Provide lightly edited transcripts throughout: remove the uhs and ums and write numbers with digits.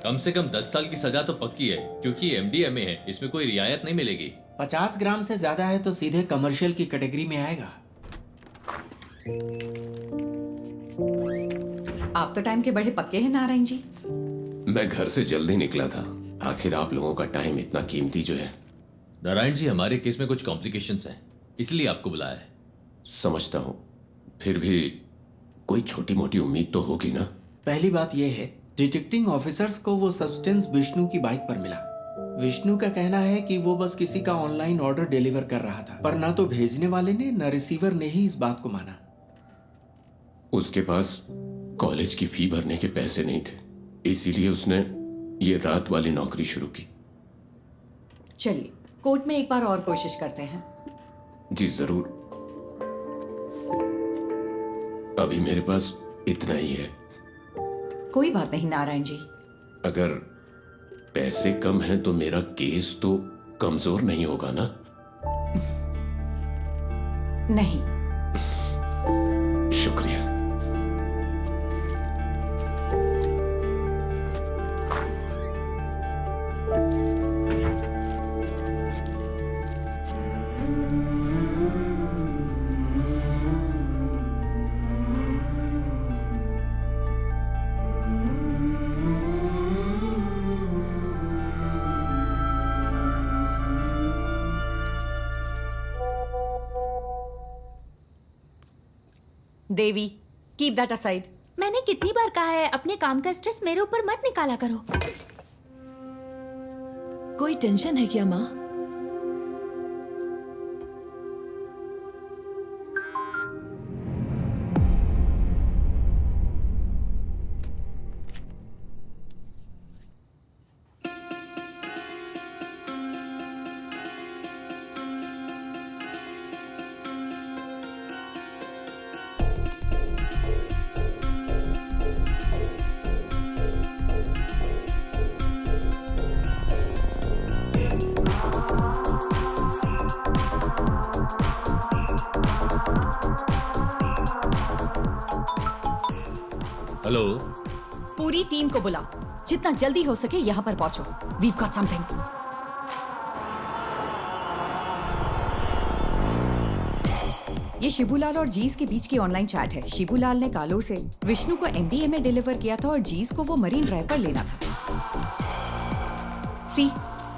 कम से कम 10 साल की सजा तो पक्की है, क्योंकि एमडीएमए है, इसमें कोई रियायत नहीं मिलेगी। 50 ग्राम से ज्यादा है तो सीधे कमर्शियल की कैटेगरी में आएगा। आप तो टाइम के बड़े पक्के हैं नारायण जी। मैं घर से जल्दी निकला था, आखिर आप लोगों का टाइम इतना कीमती जो है। नारायण जी, हमारे केस में कुछ कॉम्प्लिकेशंस हैं, इसलिए आपको बुलाया है। समझता हूं, फिर भी कोई छोटी मोटी उम्मीद तो होगी ना। पहली बात यह है, डिटेक्टिंग ऑफिसर्स को वो सब्सटेंस विष्णु की बाइक पर मिला। विष्णु का कहना है कि वो बस किसी का ऑनलाइन ऑर्डर डिलीवर कर रहा था, पर ना तो भेजने वाले ने न रिसीवर ने ही इस बात को माना। उसके पास कॉलेज की फी भरने के पैसे नहीं थे, इसीलिए उसने ये रात वाली नौकरी शुरू की। चलिए कोर्ट में एक बार और कोशिश करते हैं। जी जरूर, अभी मेरे पास इतना ही है। कोई बात नहीं नारायण जी। अगर पैसे कम हैं तो मेरा केस तो कमजोर नहीं होगा ना? नहीं। शुक्रिया। देवी, कीप दैट असाइड। मैंने कितनी बार कहा है अपने काम का स्ट्रेस मेरे ऊपर मत निकाला करो। कोई टेंशन है क्या माँ? हेलो। पूरी टीम को बुलाओ, जितना जल्दी हो सके यहाँ पर पहुंचो। We've got something. ये शिबूलाल और जीस के बीच की ऑनलाइन चैट है। शिबूलाल ने कालोर से विष्णु को एमडीए में डिलीवर किया था और जीस को वो मरीन ड्राइव पर लेना था। सी,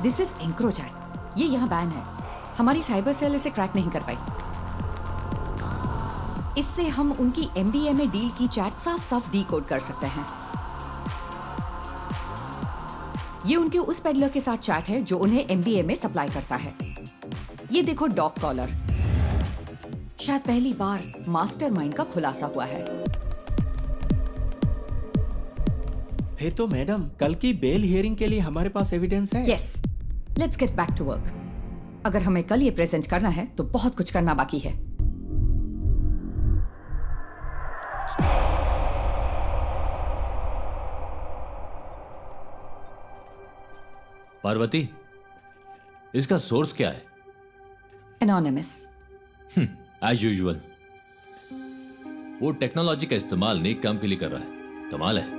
दिस इज एंक्रोचैट। ये यहाँ बैन है। हमारी साइबर सेल इसे क्रैक नहीं कर पाई। इससे हम उनकी एमडीए में डील की चैट साफ साफ डीकोड कर सकते हैं। ये उनके उस पेडलर के साथ चैट है जो उन्हें एमडीए में सप्लाई करता है। ये देखो डॉग कॉलर। शायद पहली बार मास्टरमाइंड का खुलासा हुआ है। फिर तो मैडम, कल की बेल हियरिंग के लिए हमारे पास एविडेंस है। Yes, let's get back to work. अगर हमें कल ये प्रेजेंट करना है तो बहुत कुछ करना बाकी है। पार्वती, इसका सोर्स क्या है? एनोनिमस। As usual. वो टेक्नोलॉजी का इस्तेमाल नेक काम के लिए कर रहा है। कमाल है।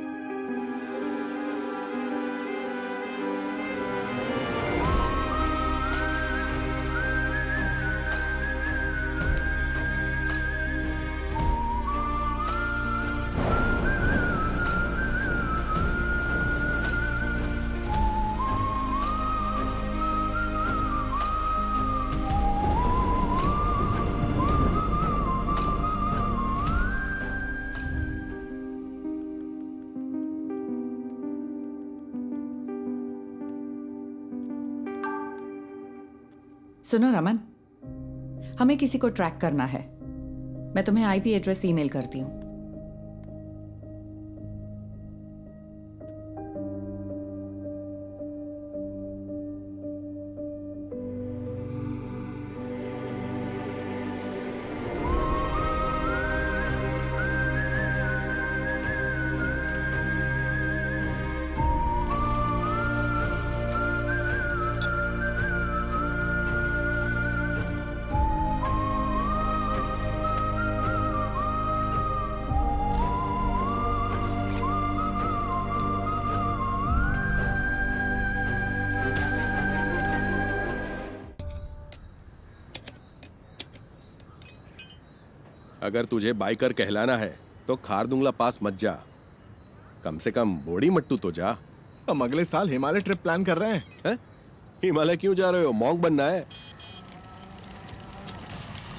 सुनो रमन, हमें किसी को ट्रैक करना है। मैं तुम्हें आईपी एड्रेस ईमेल करती हूँ। अगर तुझे बाइकर कहलाना है तो खारदुंगला पास मत जा, कम से कम बोड़ी मट्टू तो जा। हम अगले साल हिमालय ट्रिप प्लान कर रहे हैं। हिमालय क्यों जा रहे हो? मॉन्क बनना है?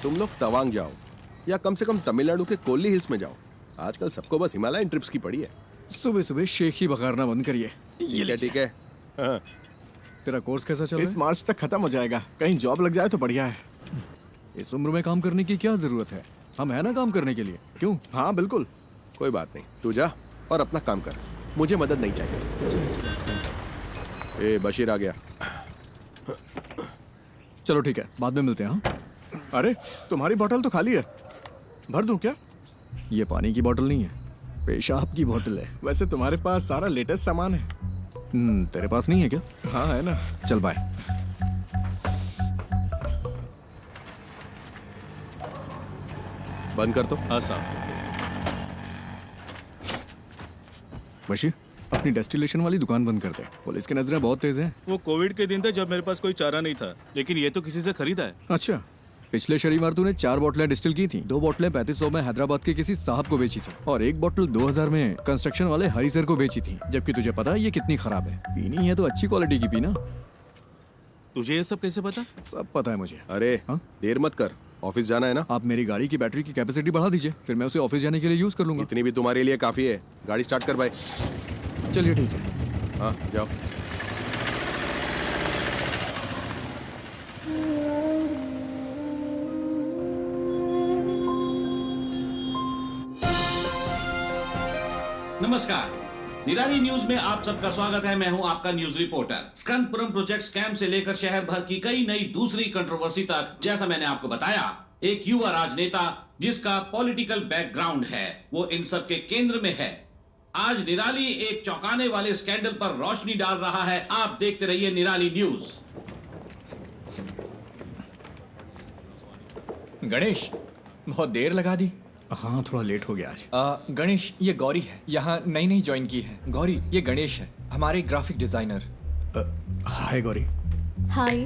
तुम लोग तवांग जाओ या कम से कम तमिलनाडु के कोल्ली हिल्स में जाओ। आजकल सबको बस हिमालयन ट्रिप्स की पड़ी है। सुबह सुबह शेख ही बघारना बंद करिए। ठीक है। हाँ। तेरा कोर्स कैसा चल रहा है? इस मार्च तक खत्म हो जाएगा। कहीं जॉब लग जाए तो बढ़िया है। इस उम्र में काम करने की क्या जरूरत है? हम है ना काम करने के लिए। क्यों? हाँ बिल्कुल। कोई बात नहीं, तू जा और अपना काम कर, मुझे मदद नहीं चाहिए। ए बशीर आ गया। चलो ठीक है, बाद में मिलते हैं। हाँ? अरे तुम्हारी बोतल तो खाली है, भर दूं क्या? ये पानी की बोतल नहीं है, पेशाब की बोतल है। वैसे तुम्हारे पास सारा लेटेस्ट सामान है। तेरे पास नहीं है क्या? हाँ है ना। चल बाय। बंद कर तो। हाँ साहब। बशीर, अपनी डेस्टिलेशन वाली दुकान बंद कर दे। पुलिस की नजरें बहुत तेज हैं। वो कोविड के दिन थे जब मेरे पास कोई चारा नहीं था, लेकिन ये तो किसी से खरीदा है। अच्छा, पिछले शनिवार तूने 4 बोतलें डिस्टिल की थी। 2 बोतलें 3500 में हैदराबाद के किसी साहब को बेची थी और 1 बोतल 2000 में कंस्ट्रक्शन वाले हरी सर को बेची थी। जबकि तुझे पता है ये कितनी खराब है। पीनी है तो अच्छी क्वालिटी की पीना। तुझे ये सब कैसे पता? सब पता है मुझे। अरे हाँ? देर मत कर, ऑफिस जाना है ना। आप मेरी गाड़ी की बैटरी की कैपेसिटी बढ़ा दीजिए, फिर मैं उसे ऑफिस जाने के लिए यूज कर लूंगा। इतनी भी तुम्हारे लिए काफी है। गाड़ी स्टार्ट कर भाई। चलिए ठीक है। हाँ जाओ। नमस्कार, निराली न्यूज में आप सबका स्वागत है। मैं हूं आपका न्यूज रिपोर्टर। स्कंदपुरम प्रोजेक्ट स्कैम से लेकर शहर भर की कई नई दूसरी कंट्रोवर्सी तक, जैसा मैंने आपको बताया, एक युवा राजनेता जिसका पॉलिटिकल बैकग्राउंड है, वो इन सब के केंद्र में है। आज निराली एक चौंकाने वाले स्कैंडल पर रोशनी डाल रहा है। आप देखते रहिए निराली न्यूज। गणेश, बहुत देर लगा दी। हाँ, थोड़ा लेट हो गया आज। गणेश, ये गौरी है, यहाँ नई ज्वाइन की है। गौरी, ये गणेश है, हमारे ग्राफिक डिजाइनर। हाय गौरी। हाय।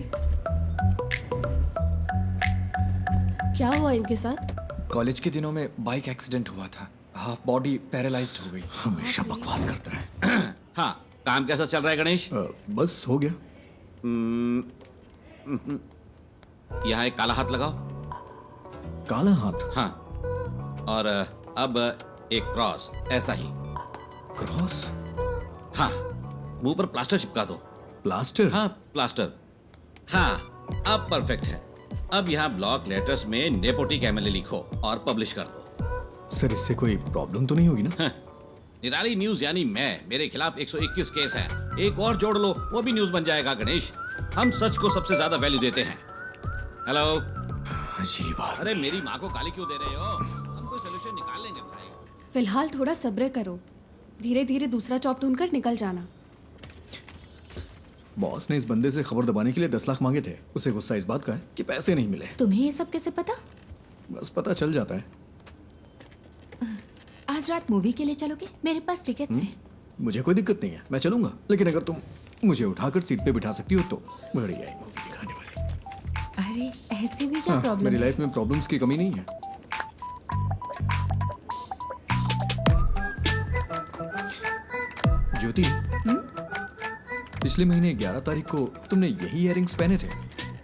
क्या हुआ इनके साथ? कॉलेज के दिनों में बाइक एक्सीडेंट हुआ था, हाफ बॉडी पैरालाइज्ड हो गई। हमेशा बकवास करता है। हाँ, काम कैसा चल रहा है गणेश? बस हो गया। यहाँ एक काला हाथ लगाओ। काला हाथ? हाँ, और अब एक क्रॉस, ऐसा ही। क्रॉस? हाँ, मुंह पर प्लास्टर चिपका दो। प्लास्टर? हाँ, प्लास्टर। हाँ, अब परफेक्ट है। अब यहाँ ब्लॉक लेटर्स में नेपोटिक एमएलए लिखो और पब्लिश कर दो। सर, इससे कोई प्रॉब्लम तो नहीं होगी ना? हाँ, निराली न्यूज यानी मेरे खिलाफ 121 केस है। एक और जोड़ लो, वो भी न्यूज बन जाएगा। गणेश, हम सच को सबसे ज्यादा वैल्यू देते हैं। हेलो। अजीब बात। अरे मेरी माँ को गाली क्यों दे रहे हो? हम कोई सोल्यूशन निकाल लेंगे भाई। फिलहाल थोड़ा सब्र करो, धीरे धीरे दूसरा जॉब ढूंढकर निकल जाना। बॉस ने इस बंदे से खबर दबाने के लिए 10 लाख मांगे थे। उसे गुस्सा इस बात का है कि पैसे नहीं मिले। तुम्हें ये सब कैसे पता? बस पता चल जाता है। आज रात मूवी के लिए चलोगे? मेरे पास टिकट्स हैं। मुझे कोई दिक्कत नहीं है, मैं चलूंगा। लेकिन अगर तुम मुझे उठाकर सीट पे बिठा सकती हो तो बढ़िया है मूवी दिखाने वाली। अरे ऐसे भी क्या प्रॉब्लम? मेरी लाइफ में प्रॉब्लम्स की कमी नहीं है। ज्योति, पिछले महीने 11 तारीख को तुमने यही इयररिंग्स पहने थे।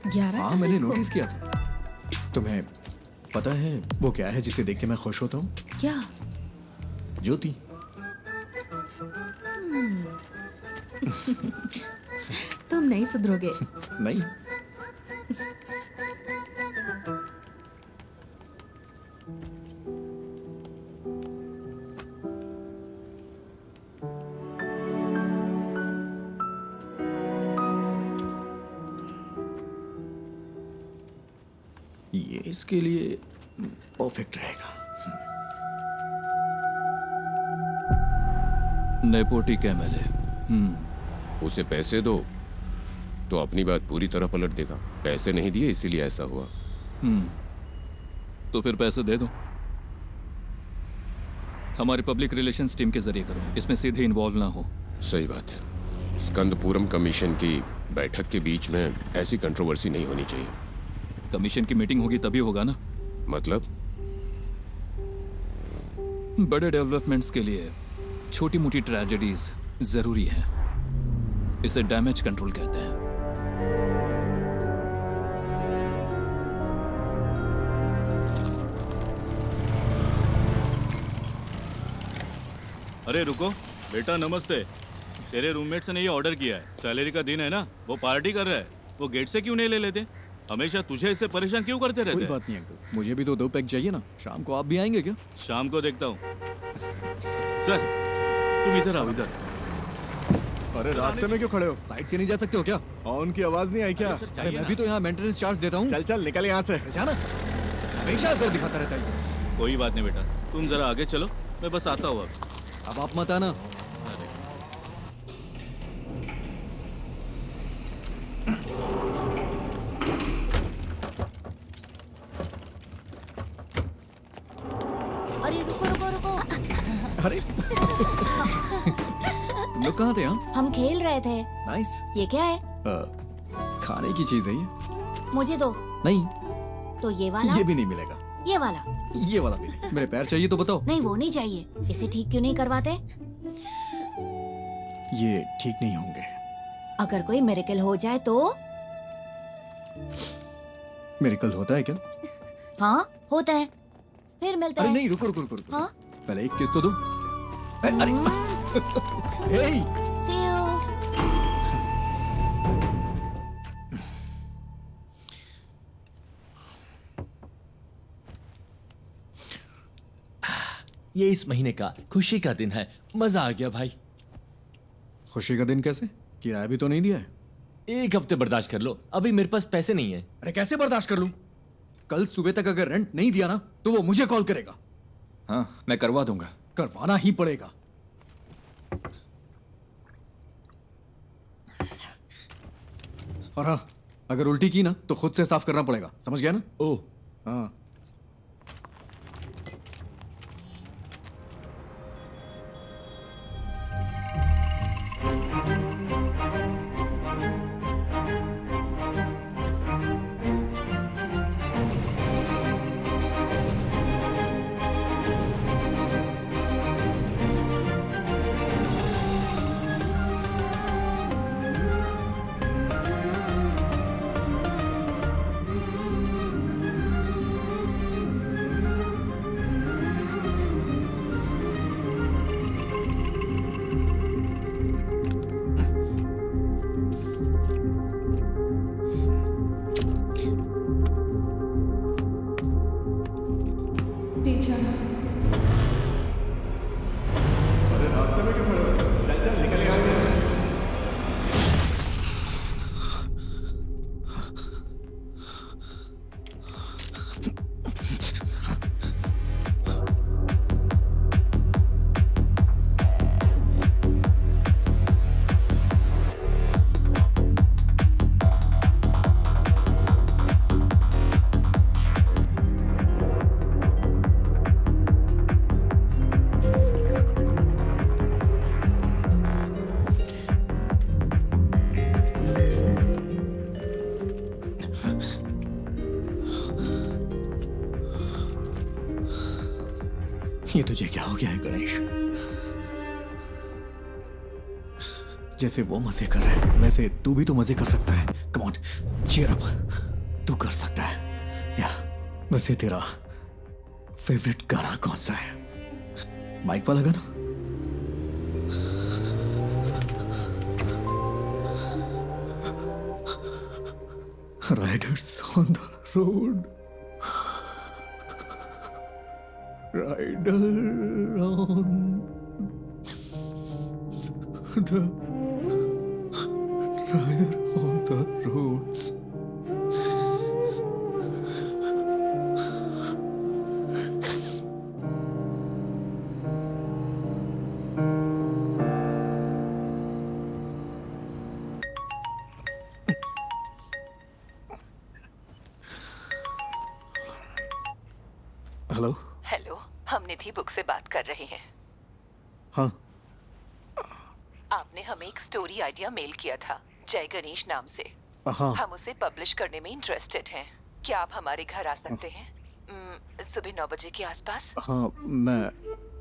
11? हाँ, मैंने नोटिस किया था। तुम्हें पता है वो क्या है जिसे देख के मैं खुश होता हूँ? क्या? ज्योति। तुम नहीं सुधरोगे। नहीं। ये इसके लिए परफेक्ट रहेगा। नेपोटिक एमएलए। उसे पैसे दो तो अपनी बात पूरी तरह पलट देगा। पैसे नहीं दिए इसीलिए ऐसा हुआ। तो फिर पैसे दे दो। हमारी पब्लिक रिलेशंस टीम के जरिए करो, इसमें सीधे इन्वॉल्व ना हो। सही बात है। स्कंदपुरम कमीशन की बैठक के बीच में ऐसी कंट्रोवर्सी नहीं होनी चाहिए। कमीशन की मीटिंग होगी तभी होगा ना। मतलब? बड़े डेवलपमेंट्स के लिए छोटी मोटी ट्रेजेडीज जरूरी है। इसे डैमेज कंट्रोल कहते हैं। अरे रुको बेटा, नमस्ते। तेरे रूममेट्स ने ये ऑर्डर किया है। सैलरी का दिन है ना, वो पार्टी कर रहा है। वो गेट से क्यों नहीं ले लेते? हमेशा तुझे इससे परेशान क्यों करते रहते? कोई बात नहीं अंकल, मुझे भी तो 2 पैक चाहिए ना। शाम को आप भी आएंगे क्या? शाम को देखता हूँ। सर तुम इधर आओ, इधर। अरे रास्ते में क्यों खड़े हो? साइड से नहीं जा सकते हो क्या? हॉर्न की आवाज नहीं आई क्या? अरे मैं भी तो यहाँ मेंटेनेंस चार्ज देता हूँ। चल चल निकल यहाँ से। जाना हमेशा कर दिखाता रहता है। कोई बात नहीं बेटा, तुम जरा आगे चलो, मैं बस आता हूँ अब आप मत आना। अरे रुको रुको रुको। अरे लोग कहाँ थे? हम खेल रहे थे। नाइस। ये क्या है? खाने की चीज है ये। मुझे दो। नहीं, तो ये वाला? ये भी नहीं मिलेगा। ये वाला? ये वाला भी नहीं। मेरे पैर चाहिए तो बताओ। नहीं वो नहीं चाहिए। इसे ठीक क्यों नहीं करवाते? ये ठीक नहीं होंगे। अगर कोई मिरेकल हो जाए तो? मिरेकल होता है क्या? हाँ होता है। फिर मिलता अरे है। नहीं, रुको रुको रुको रुको। हाँ? पहले एक किस तो दो। अरे हे See you. ये इस महीने का खुशी का दिन है। मजा आ गया भाई। खुशी का दिन कैसे? किराया भी तो नहीं दिया है। 1 हफ्ते बर्दाश्त कर लो, अभी मेरे पास पैसे नहीं है। अरे कैसे बर्दाश्त कर लूं? कल सुबह तक अगर रेंट नहीं दिया ना तो वो मुझे कॉल करेगा। हाँ मैं करवा दूंगा। करवाना ही पड़ेगा। और हाँ, अगर उल्टी की ना तो खुद से साफ करना पड़ेगा, समझ गया ना? ओह हाँ। अरे रास्ते में क्यों खड़े हो? चल चल निकल यहाँ से। ये तुझे क्या हो गया है गणेश? जैसे वो मजे कर रहे हैं वैसे तू भी तो मजे कर सकता है। Come on, cheer up. तू कर सकता है। या वैसे तेरा फेवरेट गाना कौन सा है? बाइक वाला गाना? Riders on the road, rider on the rider on the roads. Hello. Hello, हम निधि बुक से बात कर रहे हैं। हाँ। आपने हमें एक स्टोरी आइडिया मेल किया था जय गणेश नाम से। हाँ। हम उसे पब्लिश करने में इंटरेस्टेड हैं। क्या आप हमारे घर आ सकते हैं? सुबह 9 बजे के आसपास। हाँ, मैं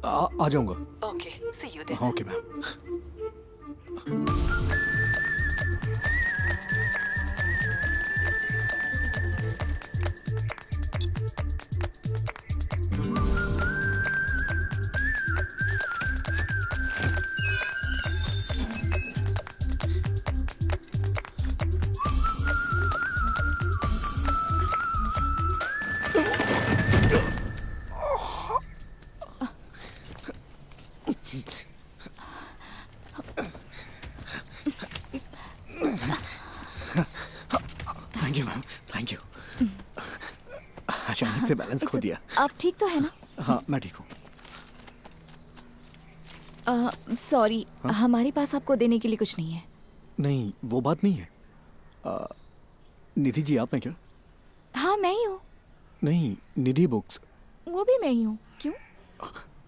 आ जाऊंगा। Okay, see you then. Okay ma'am. Thank you ma'am, thank you. अचानक से बैलेंस खो दिया। आप ठीक तो है ना? हाँ मैं ठीक हूँ। सॉरी, हमारे पास आपको देने के लिए कुछ नहीं है। नहीं वो बात नहीं है। निधि जी आप हैं क्या? हाँ मैं ही हूँ। नहीं निधि बुक्स। वो भी मैं ही हूँ। क्यों?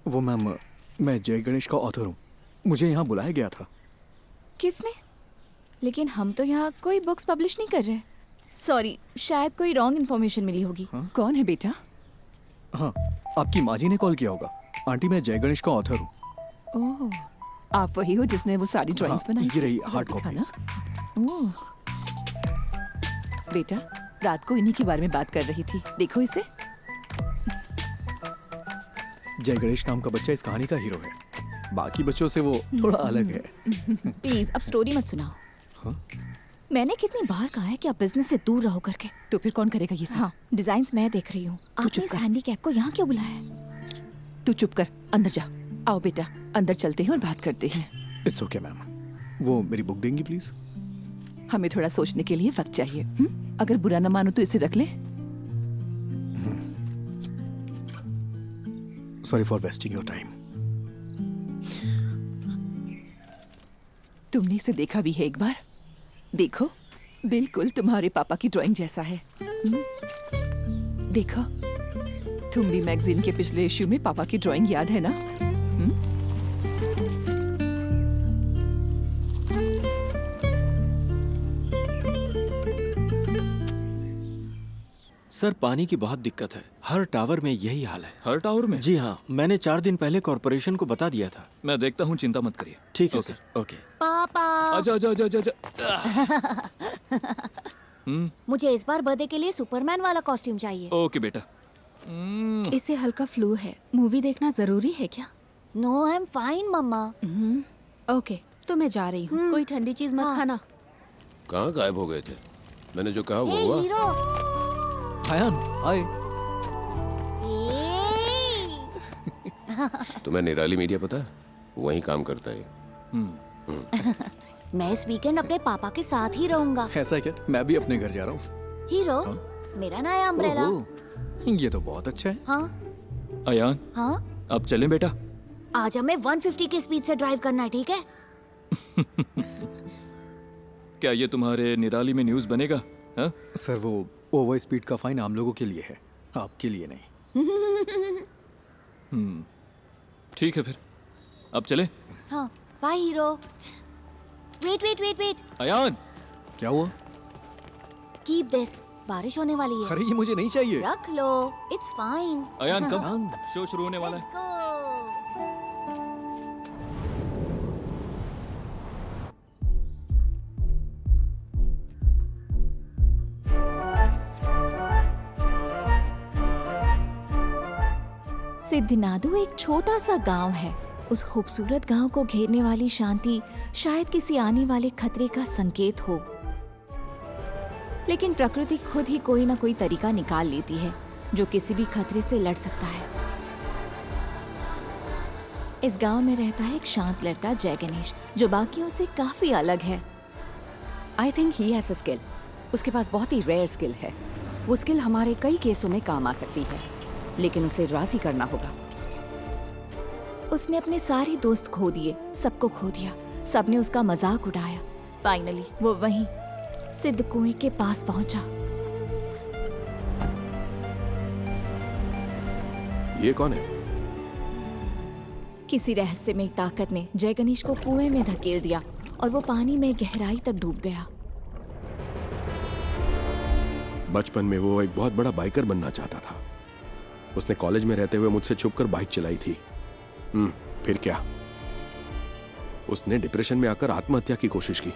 वो मैम मैं जय गणेश का ऑथर हूँ, मुझे यहाँ बुलाया गया था। किसने? लेकिन हम तो यहाँ कोई बुक्स पब्लिश नहीं कर रहे। सॉरी, शायद कोई रॉन्ग इन्फॉर्मेशन मिली होगी। कौन है बेटा? हाँ आपकी माँ जी ने कॉल किया होगा। आंटी मैं जय गणेश का ऑथर हूँ। ओह, आप वही हो जिसने वो सारी ड्राइंग्स बनाई? ये रही जरा हार्ड दिखाना। कॉपीज। ओह, बेटा रात को इन्हीं के बारे में बात कर रही थी, देखो इसे। जय गणेश नाम का बच्चा इस कहानी का हीरो है, बाकी बच्चों से वो थोड़ा अलग है। प्लीज अब स्टोरी मत सुनाओ। मैंने कितनी बार कहा है कि आप बिजनेस से दूर रहो करके। तो फिर कौन करेगा ये सब? हाँ, डिजाइन्स मैं देख रही हूँ। आपने इस हैंडीकैप को यहाँ क्यों बुलाया है? तू चुप कर, अंदर जा। आओ बेटा, अंदर चलते हैं और बात करते हैं। It's okay ma'am. वो मेरी बुक देंगी प्लीज? हमें थोड़ा सोचने के लिए वक्त चाहिए। अगर बुरा न मानो तो इसे रख ले। Sorry for wasting your time. तुमने इसे देखा भी है एक बार? देखो, बिल्कुल तुम्हारे पापा की ड्राइंग जैसा है। देखो, तुम भी मैगजीन के पिछले इश्यू में पापा की ड्राइंग याद है ना? सर पानी की बहुत दिक्कत है, हर टावर में यही हाल है। हर टावर में? जी हाँ, मैंने 4 दिन पहले कॉर्पोरेशन को बता दिया था। मैं देखता हूँ, चिंता मत करिए। ठीक है सर। ओके। पापा आजा आजा आजा आजा। मुझे इस बार बर्थडे के लिए सुपरमैन वाला कॉस्ट्यूम चाहिए। ओके बेटा। इसे हल्का फ्लू है, मूवी देखना जरूरी है क्या? नो आई एम फाइन मम्मा। ओके तो मैं जा रही हूँ। कोई ठंडी चीज मत खाना। कहाँ गायब हो गए थे? मैंने जो कहा वो हुआ? हीरो। अयान हाय। तुम्हें निराली मीडिया पता है? वहीं काम करता है। मैं इस वीकेंड अपने पापा के साथ ही रहूंगा। ऐसा है क्या? मैं भी अपने घर जा रहा हूँ। हीरो, मेरा नया अम्ब्रेला। ये तो बहुत अच्छा है। हाँ अयान हाँ, अब चलें बेटा? आज हमें 150 की स्पीड से ड्राइव करना है, ठीक है? क्या ये तुम्हारे निराली में न्यूज़ बनेगा? हा? सर वो ओवर स्पीड का फाइन आम लोगों के लिए है, आपके लिए नहीं। ठीक है फिर, अब चले? हाँ, bye hero. Wait wait wait wait. Ayaan क्या हुआ? कीप दिस, बारिश होने वाली है। अरे ये मुझे नहीं चाहिए। रख लो, इट्स फाइन। अयान कब शो शुरू होने वाला है? सिद्धनादु एक छोटा सा गांव है। उस खूबसूरत गांव को घेरने वाली शांति शायद किसी आने वाले खतरे का संकेत हो, लेकिन प्रकृति खुद ही कोई ना कोई तरीका निकाल लेती है जो किसी भी खतरे से लड़ सकता है। इस गांव में रहता है एक शांत लड़का जय गणेश, जो बाकियों से काफी अलग है। I think he has a skill. उसके पास बहुत ही रेयर स्किल है। वो स्किल हमारे कई केसों में काम आ सकती है, लेकिन उसे राजी करना होगा। उसने अपने सारे दोस्त खो दिए, सबको खो दिया, सबने उसका मजाक उड़ाया। फाइनली वो वहीं सिद्ध कुएं के पास पहुंचा। ये कौन है? किसी रहस्यमय ताकत ने जय गणेश को कुएं में धकेल दिया और वो पानी में गहराई तक डूब गया। बचपन में वो एक बहुत बड़ा बाइकर बनना चाहता था। उसने कॉलेज में रहते हुए मुझसे छुपकर बाइक चलाई थी। फिर क्या? उसने डिप्रेशन में आकर आत्महत्या की कोशिश की।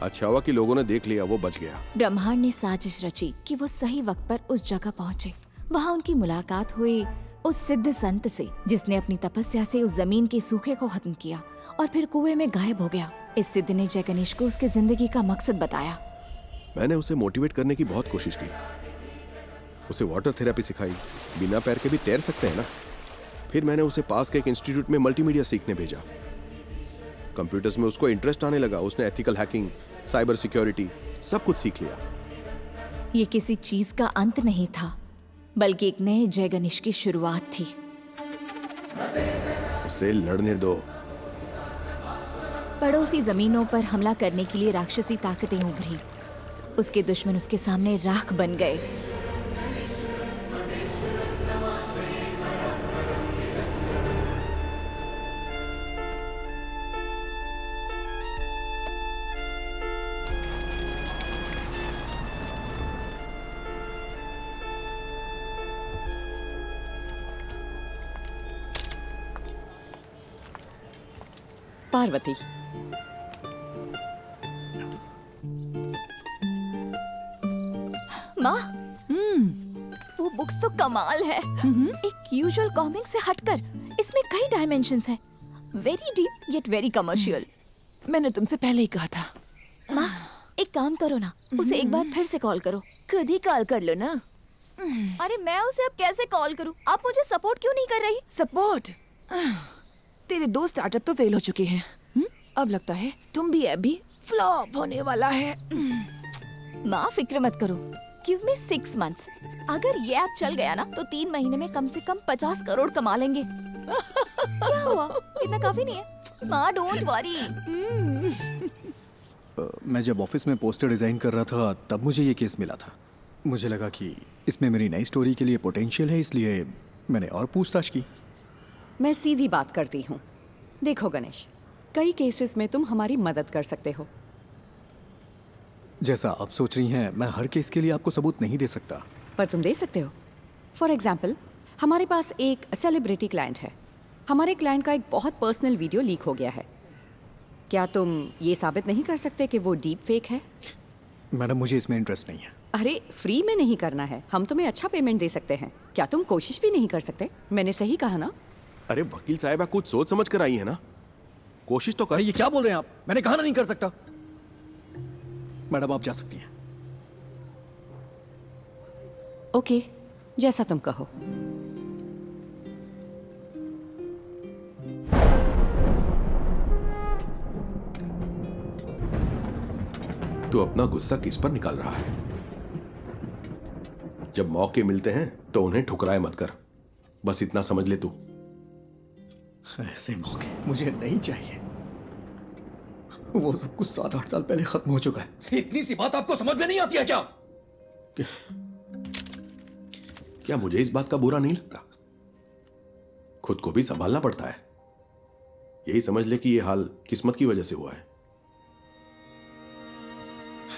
अच्छा हुआ कि लोगों ने देख लिया, वो बच गया। ब्रह्मांड ने साजिश रची कि वो सही वक्त पर उस जगह पहुंचे। वहाँ उनकी मुलाकात हुई उस सिद्ध संत से जिसने अपनी तपस्या से उस जमीन के सूखे को खत्म किया और फिर कुएं में गायब हो गया। इस सिद्ध ने जय गणेश को उसकी जिंदगी का मकसद बताया। मैंने उसे मोटिवेट करने की बहुत कोशिश की, उसे वाटर थेरेपी सिखाई। बिना पैर के भी तैर सकते हैं ना। फिर मैंने उसे पास के एक इंस्टीट्यूट में मल्टीमीडिया सीखने भेजा। कंप्यूटर्स में उसको इंटरेस्ट आने लगा। उसने एथिकल हैकिंग, साइबर सिक्योरिटी सब कुछ सीख लिया। ये किसी चीज का अंत नहीं था, बल्कि एक नए जय गणेश की शुरुआत थी। उसे लड़ने दो। पड़ोसी जमीनों पर हमला करने के लिए राक्षसी ताकतें उभरी। उसके दुश्मन उसके सामने राख बन गए। पार्वती, माँ, वो बुक्स तो कमाल है। एक यूजुअल कॉमिक से हटकर इसमें कई डायमेंशंस हैं। Very deep yet very commercial. मैंने तुमसे पहले ही कहा था। माँ, एक काम करो ना, उसे एक बार फिर से कॉल करो। खुद ही कॉल कर लो ना। अरे मैं उसे अब कैसे कॉल करूँ? आप मुझे सपोर्ट क्यों नहीं कर रही? सपोर्ट? तेरे 2 स्टार्टअप तो फेल हो चुके हैं। अब लगता है तुम भी ऐप भी फ्लॉप होने वाला है। माँ फिक्र मत करो। Give me 6 months। अगर ये ऐप चल गया ना तो 3 महीने में कम से कम 50 करोड़ कमा लेंगे। क्या हुआ? इतना काफी नहीं है? माँ डोंट वरी। मैं जब ऑफिस में पोस्टर डिजाइन कर रहा था तब मुझे ये केस मिला था। मुझे लगा कि इसमें मेरी नई स्टोरी के लिए पोटेंशियल है, इसलिए मैंने और पूछताछ की। मैं सीधी बात करती हूँ। देखो गणेश, कई केसेस में तुम हमारी मदद कर सकते हो। जैसा आप सोच रही हैं, मैं हर केस के लिए आपको सबूत नहीं दे सकता। पर तुम दे सकते हो। फॉर एग्जाम्पल, हमारे पास एक सेलिब्रिटी क्लाइंट है। हमारे क्लाइंट का एक बहुत पर्सनल वीडियो लीक हो गया है। क्या तुम ये साबित नहीं कर सकते कि वो डीप फेक है? मैडम, मुझे इसमें इंटरेस्ट नहीं है। अरे फ्री में नहीं करना है, हम तुम्हें अच्छा पेमेंट दे सकते हैं। क्या तुम कोशिश भी नहीं कर सकते? मैंने सही कहा ना? अरे वकील साहब, कुछ सोच समझ कर आई है ना। कोशिश तो कर। ये क्या बोल रहे हैं आप? मैंने कहा ना नहीं कर सकता। मैडम आप जा सकती हैं। ओके, जैसा तुम कहो। तू अपना गुस्सा किस पर निकाल रहा है? जब मौके मिलते हैं तो उन्हें ठुकराए मत कर। बस इतना समझ ले तू। ऐसे मौके मुझे नहीं चाहिए। वो सब कुछ 7-8 साल पहले खत्म हो चुका है। इतनी सी बात आपको समझ में नहीं आती है क्या? क्या मुझे इस बात का बुरा नहीं लगता? खुद को भी संभालना पड़ता है। यही समझ ले कि ये हाल किस्मत की वजह से हुआ है।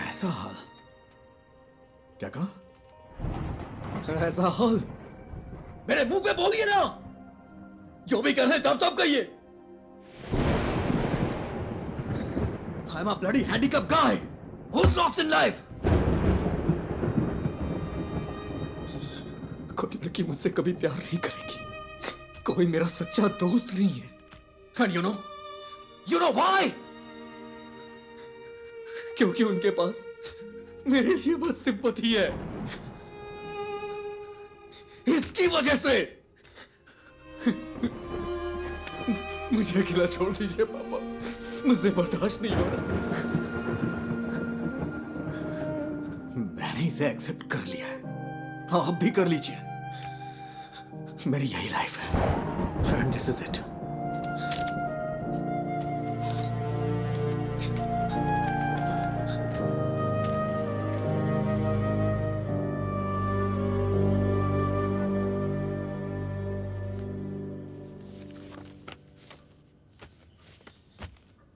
ऐसा हाल? क्या कहा? ऐसा हाल? मेरे मुंह पे बोलिए ना। जो भी कर रहे हैं साफ साफ कहिए। I'm a bloody handicapped guy who's lost in life. कोई लड़की मुझसे कभी प्यार नहीं करेगी। कोई मेरा सच्चा दोस्त नहीं है। And you know why? क्योंकि उनके पास मेरे लिए बस सिंपैथी है। इसकी वजह से मुझे अकेला छोड़ दीजिए पापा। मुझे बर्दाश्त नहीं हो रहा। मैंने इसे एक्सेप्ट कर लिया है। आप भी कर लीजिए। मेरी यही लाइफ है। And this is it.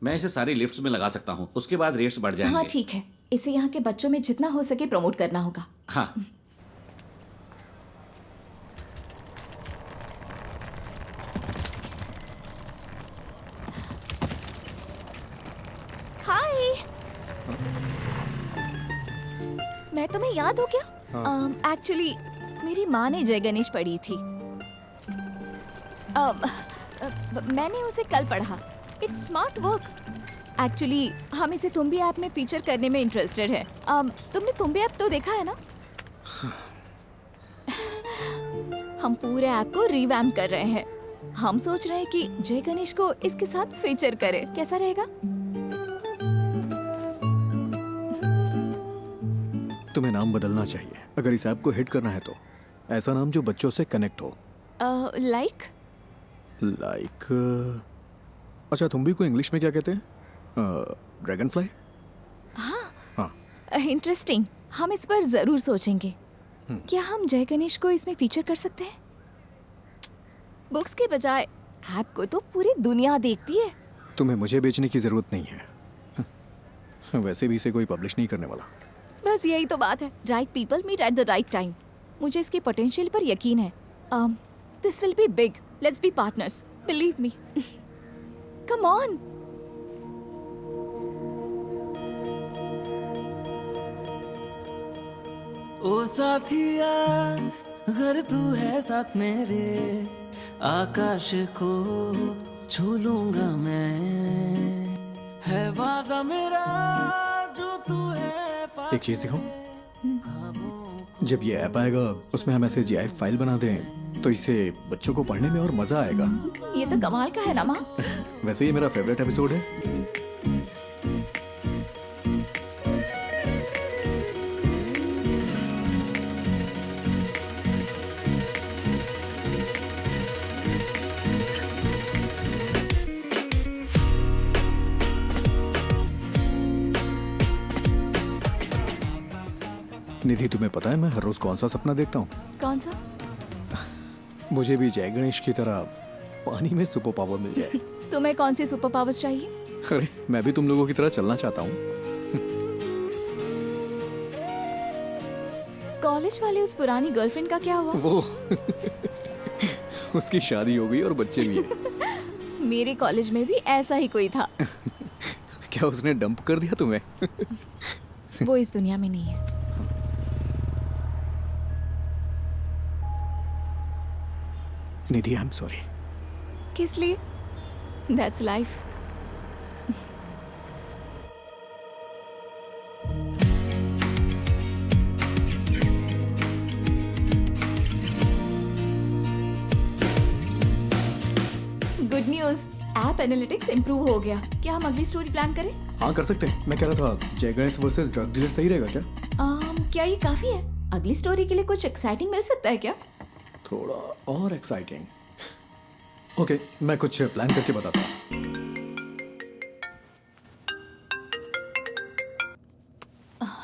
मैं इसे सारी लिफ्ट्स में लगा सकता हूँ, उसके बाद रेट्स बढ़ जाएंगे। हाँ ठीक है, इसे यहाँ के बच्चों में जितना हो सके प्रमोट करना होगा। हाँ। मैं तुम्हें याद हो क्या? एक्चुअली मेरी माँ ने जय गणेश पढ़ी थी। मैंने उसे कल पढ़ा। It's smart work. एक्चुअली हम इसे तुम्बी ऐप में फीचर करने में इंटरेस्टेड है। तुमने तुम्बी ऐप तो देखा है ना? हम पूरे ऐप को रिवैम्प कर रहे हैं। हम सोच रहे हैं कि जय गणेश को इसके साथ फीचर करें। कैसा रहेगा? तुम्हें नाम बदलना चाहिए अगर इस ऐप को हिट करना है तो। ऐसा नाम जो बच्चों से कनेक्ट हो। लाइक अच्छा, तुम भी को इंग्लिश में क्या कहते हैं? Dragon fly. हाँ, इंटरेस्टिंग। हम इस पर जरूर सोचेंगे। क्या हम जय गणेश को इसमें फीचर कर सकते हैं? बुक्स के बजाय ऐप को तो पूरी दुनिया देखती है। तुम्हें मुझे बेचने की जरूरत नहीं है। वैसे भी इसे कोई पब्लिश नहीं करने वाला। बस यही तो बात है। Right people meet at the right time. मुझे इसके पोटेंशियल पर यकीन है। This will be big. Let's be partners. Believe me. Come on. ओ साथिया, अगर तू है साथ मेरे, आकाश को छू लूंगा मैं। है वादा मेरा जो तू है। एक चीज दिखाऊं? जब ये ऐप आएगा उसमें हम ऐसे GIF फाइल बना दें तो इसे बच्चों को पढ़ने में और मजा आएगा। ये तो कमाल का है ना माँ? वैसे ये मेरा फेवरेट एपिसोड है। निधि, तुम्हें पता है मैं हर रोज कौन सा सपना देखता हूँ? कौन सा? मुझे भी जय गणेश की तरह पानी में सुपर पावर मिल जाए। तुम्हें कौन सी सुपर पावर्स चाहिए? अरे मैं भी तुम लोगों की तरह चलना चाहता हूँ। कॉलेज वाले उस पुरानी गर्लफ्रेंड का क्या हुआ? वो उसकी शादी हो गई और बच्चे भी हैं। मेरे कॉलेज में भी ऐसा ही कोई था। क्या उसने डंप कर दिया तुम्हें? वो इस दुनिया में नहीं है। निधि, आई एम सॉरी। किस लिए? That's life. Good news, app analytics improve हो गया। क्या हम अगली स्टोरी प्लान करें? हाँ, कर सकते हैं। मैं कह रहा था जय गणेश वर्सेस ड्रग डीलर सही रहेगा क्या? क्या ये काफी है? अगली स्टोरी के लिए कुछ एक्साइटिंग मिल सकता है क्या? थोड़ा और एक्साइटिंग। ओके, मैं कुछ प्लान करके बताता हूँ।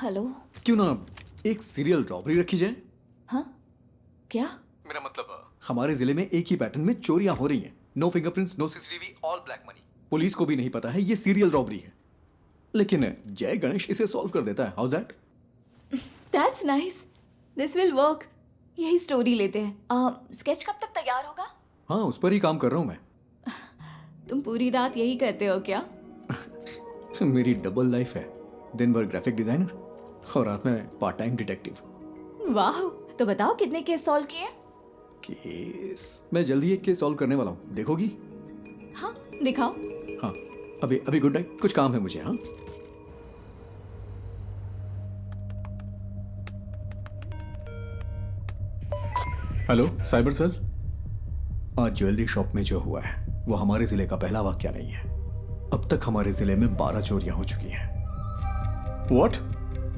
हेलो। क्यों ना एक सीरियल रॉबरी रखी जाए? हाँ? क्या? मेरा मतलब हमारे जिले में एक ही पैटर्न में चोरियां हो रही हैं। No fingerprints, no CCTV, all black money. Police को भी नहीं पता है ये सीरियल रॉबरी है, लेकिन जय गणेश इसे सॉल्व कर देता है। How that? That's nice. This will work. यही स्टोरी लेते हैं। स्केच कब तक तैयार होगा? हाँ, उस पर ही काम कर रहा हूँ मैं। तुम पूरी रात यही करते हो क्या? मेरी डबल लाइफ है। दिन भर ग्राफिक डिजाइनर और रात में पार्ट टाइम डिटेक्टिव। वाह, तो बताओ कितने केस सॉल्व किए? केस मैं जल्दी एक केस सॉल्व करने वाला हूँ, देखोगी? हाँ, दिखाओ। हाँ, अभी गुड नाइट, कुछ काम है मुझे। हाँ, हेलो साइबर सेल। आज ज्वेलरी शॉप में जो हुआ है वो हमारे जिले का पहला वाकया नहीं है। अब तक हमारे जिले में 12 चोरियां हो चुकी हैं। व्हाट?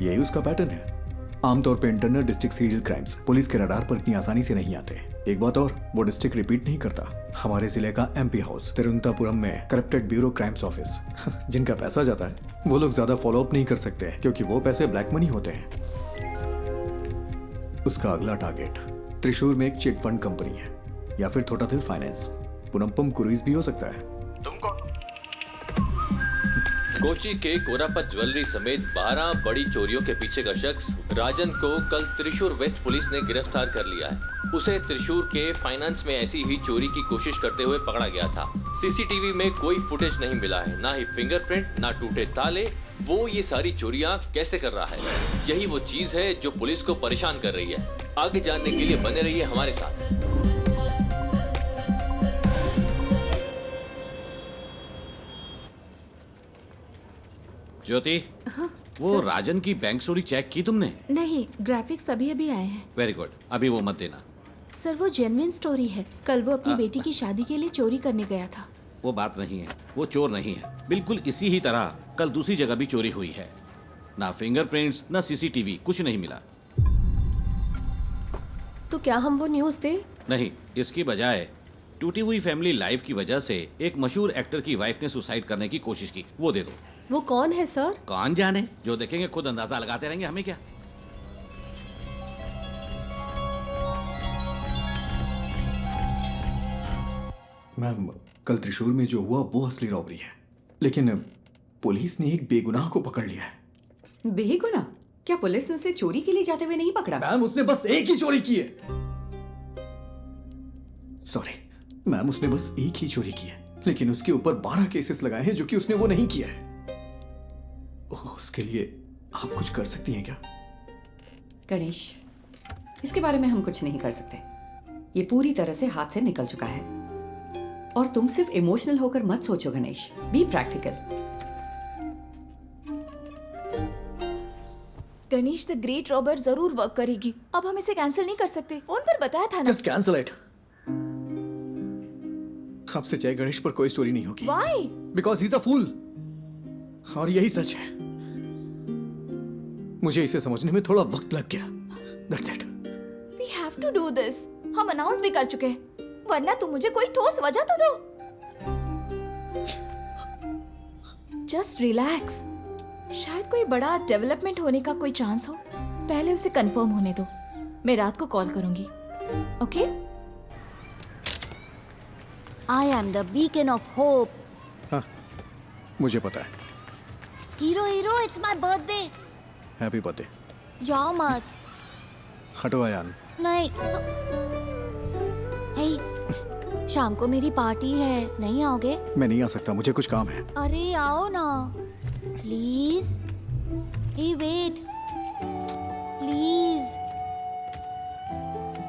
यही उसका पैटर्न है। आमतौर पे internal district serial crimes police के रडार पर इतनी आसानी से नहीं आते। एक बात और, वो डिस्ट्रिक्ट रिपीट नहीं करता। हमारे जिले का MP हाउस तिरुवनंतपुरम में करप्टेड ब्यूरो क्राइम्स ऑफिस, जिनका पैसा जाता है वो लोग ज्यादा फॉलो अप नहीं कर सकते क्योंकि वो पैसे ब्लैक मनी होते हैं। उसका अगला टारगेट त्रिशूर में एक चिट फंड कंपनी है या फिर थोटाथिल फाइनेंस। पुनम्पम क्रूइज भी हो सकता है। तुम कौन? कोची के कोरापत ज्वेलरी समेत 12 बड़ी चोरियों के पीछे का शख्स राजन को कल त्रिशूर वेस्ट पुलिस ने गिरफ्तार कर लिया है। उसे त्रिशूर के फाइनेंस में ऐसी ही चोरी की कोशिश करते हुए पकड़ा गया था। सीसीटीवी में कोई फुटेज नहीं मिला है, ना ही फिंगरप्रिंट, ना टूटे ताले। वो ये सारी चोरियां कैसे कर रहा है, यही वो चीज है जो पुलिस को परेशान कर रही है। आगे जानने के लिए बने रहिए हमारे साथ। ज्योति, वो राजन की बैंक चोरी चेक की तुमने? नहीं, ग्राफिक्स अभी अभी आए हैं। वेरी गुड, अभी वो मत देना। सर वो जेन्युइन स्टोरी है। कल वो अपनी बेटी की शादी के लिए चोरी करने गया था। वो बात नहीं है, वो चोर नहीं है। बिल्कुल इसी ही तरह कल दूसरी जगह भी चोरी हुई है। ना फिंगरप्रिंट्स, ना सीसीटीवी, कुछ नहीं मिला। तो क्या हम वो न्यूज़ दें? नहीं, इसकी बजाय टूटी हुई फैमिली लाइफ की वजह से एक मशहूर एक्टर की वाइफ ने सुसाइड करने की कोशिश की, वो दे दो। वो कौन है सर? कौन जाने, जो देखेंगे खुद अंदाजा लगाते रहेंगे, हमें क्या। मैम, कल त्रिशूर में जो हुआ वो असली रॉबरी है, लेकिन पुलिस ने एक बेगुनाह को पकड़ लिया है। बेगुनाह? क्या पुलिस ने उसे चोरी के लिए जाते हुए नहीं पकड़ा? मैम, उसने बस एक ही चोरी की है। सॉरी मैम, उसने बस एक ही चोरी की है, लेकिन उसके ऊपर 12 केसेस लगाए हैं जो कि उसने वो नहीं किया है। उसके लिए आप कुछ कर सकती हैं क्या? गणेश, इसके बारे में हम कुछ नहीं कर सकते। ये पूरी तरह से हाथ से निकल चुका है। और तुम सिर्फ इमोशनल होकर मत सोचो Ganesh, be practical. Ganesh the great robber जरूर वर्क करेगी। अब हम इसे कैंसिल नहीं कर सकते, फोन पर बताया था ना। Just cancel it. आपसे जय गणेश पर कोई स्टोरी नहीं होगी। Why? Because he is a fool. और यही सच है। मुझे इसे समझने में थोड़ा वक्त लग गया। That's it. We have to do this. हम अनाउंस भी कर चुके हैं, वरना तुम मुझे कोई ठोस वजह तो दो। Just relax. शायद कोई बड़ा डेवलपमेंट होने का कोई चांस हो। पहले उसे कंफर्म होने दो। मैं रात को कॉल करूंगी। Okay? I am the beacon of hope. हाँ, मुझे पता है। Hero, it's my birthday. Happy birthday. जाओ मत। हटो अयान। नहीं। हे, शाम को मेरी पार्टी है, नहीं आओगे? मैं नहीं आ सकता, मुझे कुछ काम है। अरे आओ ना, प्लीज। Hey wait, please.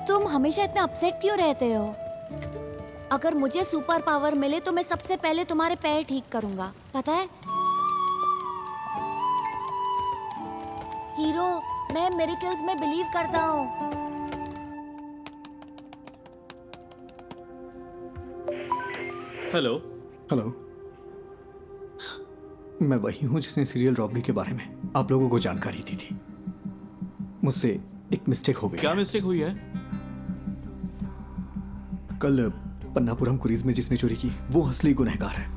तुम हमेशा इतना अपसेट क्यों रहते हो? अगर मुझे सुपर पावर मिले तो मैं सबसे पहले तुम्हारे पैर ठीक करूंगा, पता है? हीरो, मैं मिरेकल्स में बिलीव करता हूँ। हेलो। हेलो, मैं वही हूँ जिसने सीरियल रॉबरी के बारे में आप लोगों को जानकारी दी थी। मुझसे एक मिस्टेक हो गई। क्या मिस्टेक हुई है? कल पन्नापुरम क्रूज में जिसने चोरी की वो असली गुनहगार है,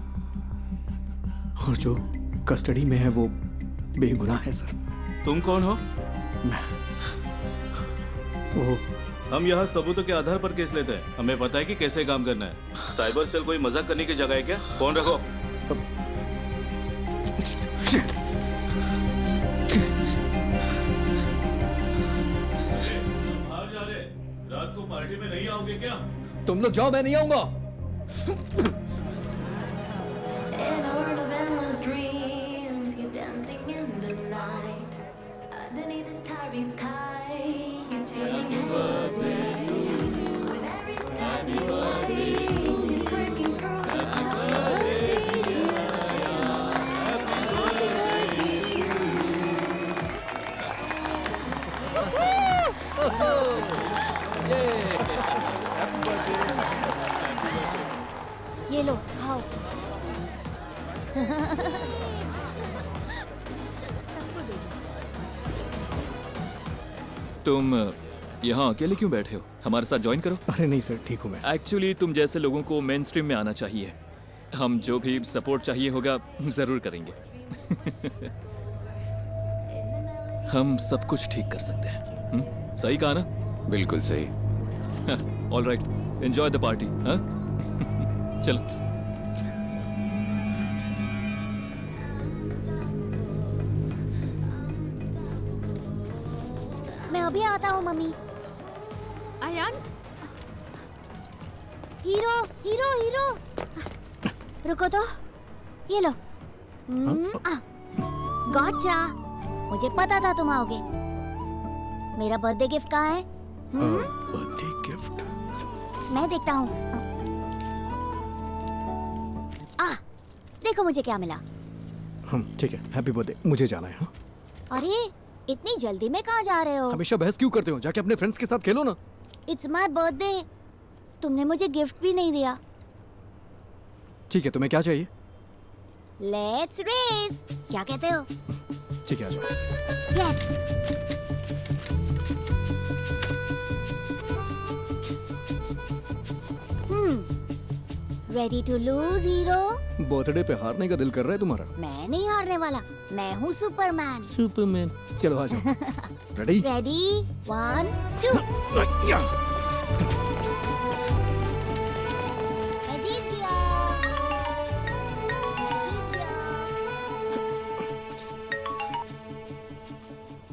और जो कस्टडी में है वो बेगुनाह है सर। तुम कौन हो? तो हम यहाँ सबूतों के आधार पर केस लेते हैं। हमें पता है कि कैसे काम करना है। साइबर सेल कोई मजाक करने की जगह है क्या? फोन रखो। बाहर जा रहे, रात को पार्टी में नहीं आओगे क्या? तुम लोग जाओ, मैं नहीं आऊंगा। ये लो, खाओ। तुम यहाँ अकेले क्यों बैठे हो? हमारे साथ ज्वाइन करो। अरे नहीं सर, ठीक हूँ मैं। एक्चुअली तुम जैसे लोगों को मेन स्ट्रीम में आना चाहिए। हम जो भी सपोर्ट चाहिए होगा जरूर करेंगे। हम सब कुछ ठीक कर सकते हैं। सही कहा ना? बिल्कुल सही। All right, enjoy the party. चलो। अभी आता हूँ मम्मी। अयान, हीरो हीरो हीरो, रुको तो, ये लो। गॉटचा, मुझे पता था तुम आओगे। मेरा बर्थडे गिफ्ट कहाँ है? बर्थडे गिफ्ट मैं देखता हूँ। देखो मुझे क्या मिला। ठीक है, हैप्पी बर्थडे। मुझे जाना है। हाँ? अरे इतनी जल्दी में कहाँ जा रहे हो? हमेशा बहस क्यों करते हो? जाके अपने फ्रेंड्स के साथ खेलो ना। इट्स माय बर्थडे, तुमने मुझे गिफ्ट भी नहीं दिया। ठीक है, तुम्हें क्या चाहिए? लेट्स रेस, क्या कहते हो? ठीक है, आ जाओ। Yes. Ready to lose hero? Birthday पे हारने का दिल कर रहा है तुम्हारा? मैं नहीं हारने वाला, मैं हूँ सुपरमैन। सुपरमैन, चलो आ जाओ। रेडी? रेडी, 1 2। मैं जीत गया। मैं जीत गया।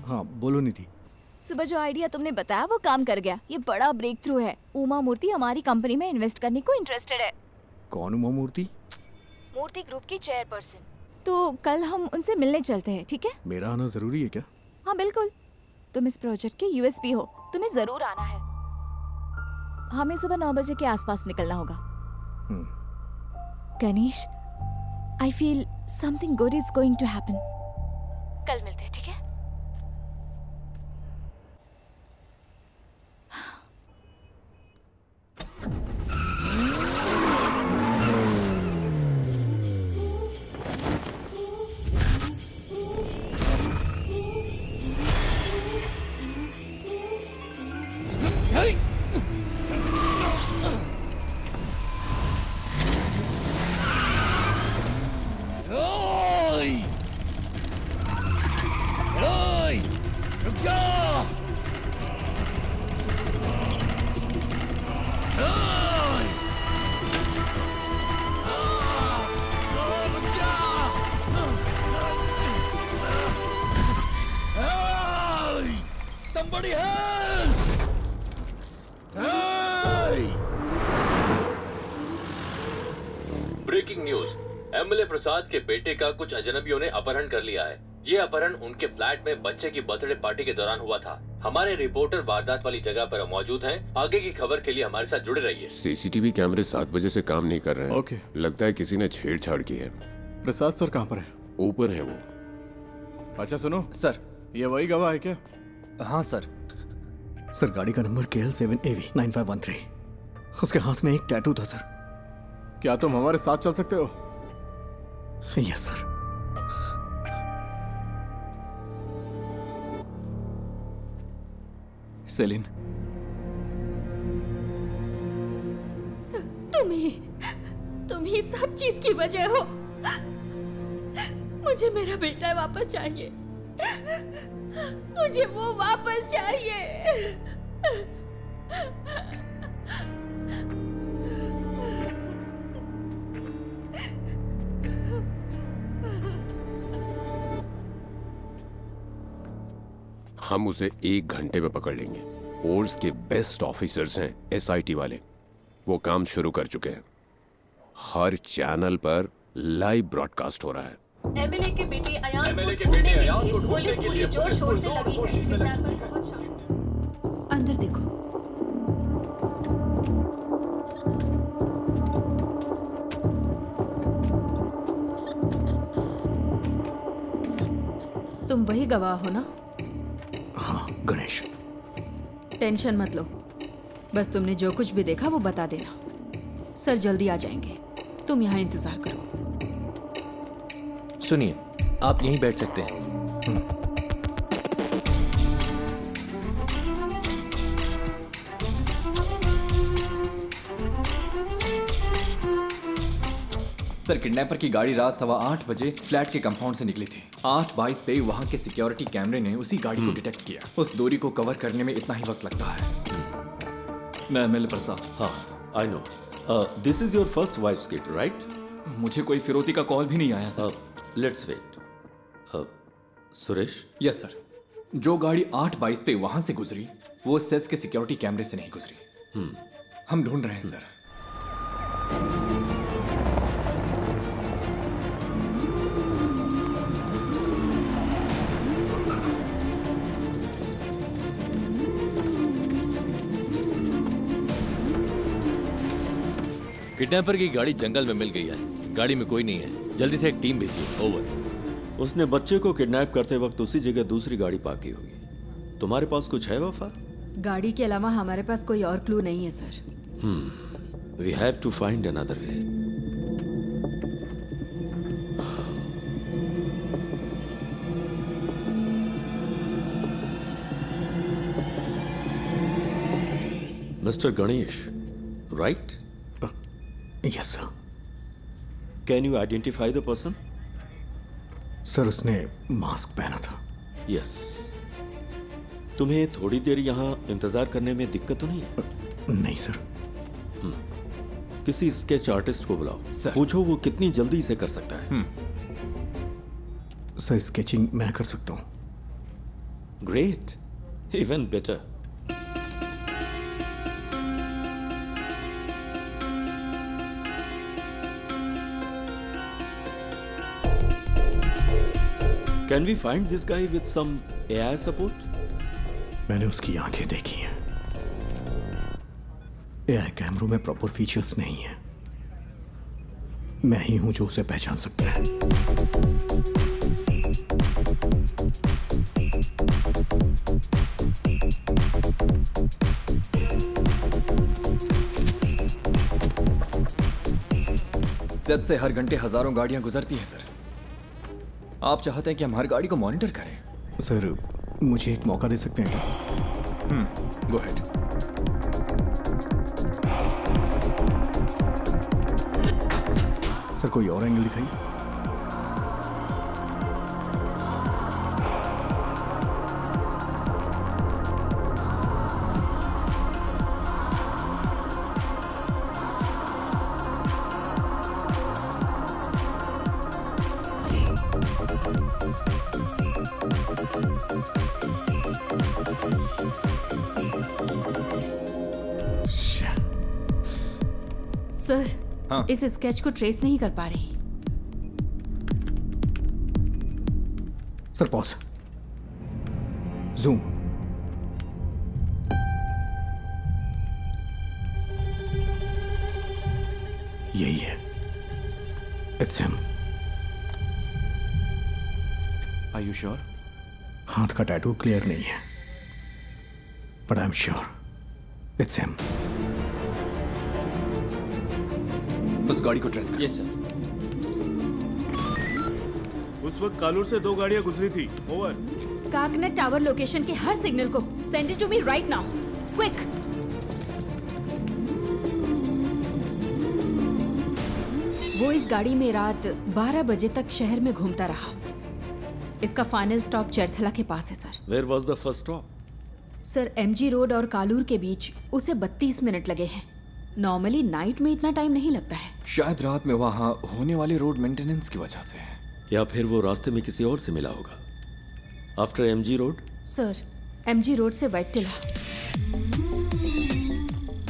हाँ बोलो निधि। सुबह जो आइडिया तुमने बताया वो काम कर गया। ये बड़ा ब्रेक थ्रू है। उमा मूर्ति हमारी कंपनी में इन्वेस्ट करने को इंटरेस्टेड है। कौन उमा मूर्ति? मूर्ति ग्रुप की चेयरपर्सन। तो कल हम उनसे मिलने चलते हैं, ठीक है? मेरा आना जरूरी है क्या? हाँ बिल्कुल, तुम इस प्रोजेक्ट के यूएसपी हो, तुम्हें जरूर आना है। हमें सुबह 9 बजे के आसपास निकलना होगा। Ganesh, I feel something good is going to happen. कल मिलते हैं, ठीक है? ब्रेकिंग न्यूज, एमएलए प्रसाद के बेटे का कुछ अजनबियों ने अपहरण कर लिया है। ये अपहरण उनके फ्लैट में बच्चे की बर्थडे पार्टी के दौरान हुआ था। हमारे रिपोर्टर वारदात वाली जगह पर मौजूद हैं। आगे की खबर के लिए हमारे साथ जुड़े रहिए। सीसीटीवी कैमरे 7 बजे से काम नहीं कर रहे हैं। ओके। लगता है किसी ने छेड़छाड़ की है। प्रसाद सर कहाँ पर है? ऊपर है वो। अच्छा सुनो सर। ये वही गवाह है क्या? हाँ सर। सर गाड़ी का नंबर KL7AV 9513। उसके हाथ में एक टैटू था सर। क्या तुम हमारे साथ चल सकते हो? Yes sir. सेलिन, तुम ही सब चीज की वजह हो। मुझे मेरा बेटा वापस चाहिए। मुझे वो वापस चाहिए। हम उसे 1 घंटे में पकड़ लेंगे। फोर्स के बेस्ट ऑफिसर्स हैं SIT वाले। वो काम शुरू कर चुके हैं। हर चैनल पर लाइव ब्रॉडकास्ट हो रहा है। एमएलए के बेटे अयान को ढूंढने के लिए पुलिस पूरी जोर शोर से लगी है। अंदर देखो। तुम वही गवाह हो ना? हाँ गणेश। टेंशन मत लो, बस तुमने जो कुछ भी देखा वो बता देना। सर जल्दी आ जाएंगे, तुम यहाँ इंतजार करो। सुनिए, आप यहीं बैठ सकते हैं। सर किडनैपर की गाड़ी रात 8:15 बजे फ्लैट के कंपाउंड से निकली थी। 8:22 पे वहाँ के सिक्योरिटी कैमरे ने उसी गाड़ी को डिटेक्ट किया। उस दूरी को कवर करने में इतना ही वक्त लगता है। मैं एमएलए प्रसाद। हाँ, I know. This is your first wife's kid, right? मुझे कोई फिरौती का कॉल भी नहीं आया sir. Let's wait. Suresh? Yes sir. जो गाड़ी 8:22 पे वहां से गुजरी वो सेस के सिक्योरिटी कैमरे से नहीं गुजरी। हम ढूंढ रहे हैं सर। किडनैपर की गाड़ी जंगल में मिल गई है। गाड़ी में कोई नहीं है। जल्दी से एक टीम भेजिए। ओवर। उसने बच्चे को किडनैप करते वक्त उसी जगह दूसरी गाड़ी पार्क की होगी। तुम्हारे पास कुछ है वफा? गाड़ी के अलावा हमारे पास कोई और क्लू नहीं है sir. We have to find another way. Mister Ganesh, right? Yes sir. Can you identify the person? Sir उसने मास्क पहना था। यस। तुम्हें थोड़ी देर यहाँ इंतजार करने में दिक्कत तो नहीं है? नहीं सर। किसी स्केच आर्टिस्ट को बुलाओ। पूछो वो कितनी जल्दी इसे कर सकता है। सर स्केचिंग मैं कर सकता हूँ। Great, even better. Can we find this guy with some AI support? मैंने उसकी आंखें देखी हैं। AI कैमरों में प्रॉपर फीचर्स नहीं है। मैं ही हूं जो उसे पहचान सकता है। सेट से हर घंटे हजारों गाड़ियां गुजरती हैं सर। आप चाहते हैं कि हम हर गाड़ी को मॉनिटर करें? सर मुझे एक मौका दे सकते हैं क्या? Go ahead. सर कोई और एंगल दिखाइए। सर इस स्केच को ट्रेस नहीं कर पा रही। Sir pause. जूम। यही है। It's him. Are you sure? हाथ का टैटू क्लियर नहीं है, but I am sure it's him. उस गाड़ी को ट्रेस कर। Yes sir. उस वक्त कालूर से 2 गाड़ियां गुजरी थी। ओवर। काकनेट टावर लोकेशन के हर सिग्नल को send it to me right now, quick. वो इस गाड़ी में रात 12 बजे तक शहर में घूमता रहा। इसका फाइनल स्टॉप चरथला के पास है sir. Where was the first stop? Sir MG road और कालूर के बीच उसे 32 मिनट लगे हैं। नॉर्मली नाइट में इतना टाइम नहीं लगता है। शायद रात में वहां होने वाले रोड मेंटेनेंस की वजह से। या फिर वो रास्ते में किसी और से मिला होगा। After MG road? Sir MG road से वैटिला,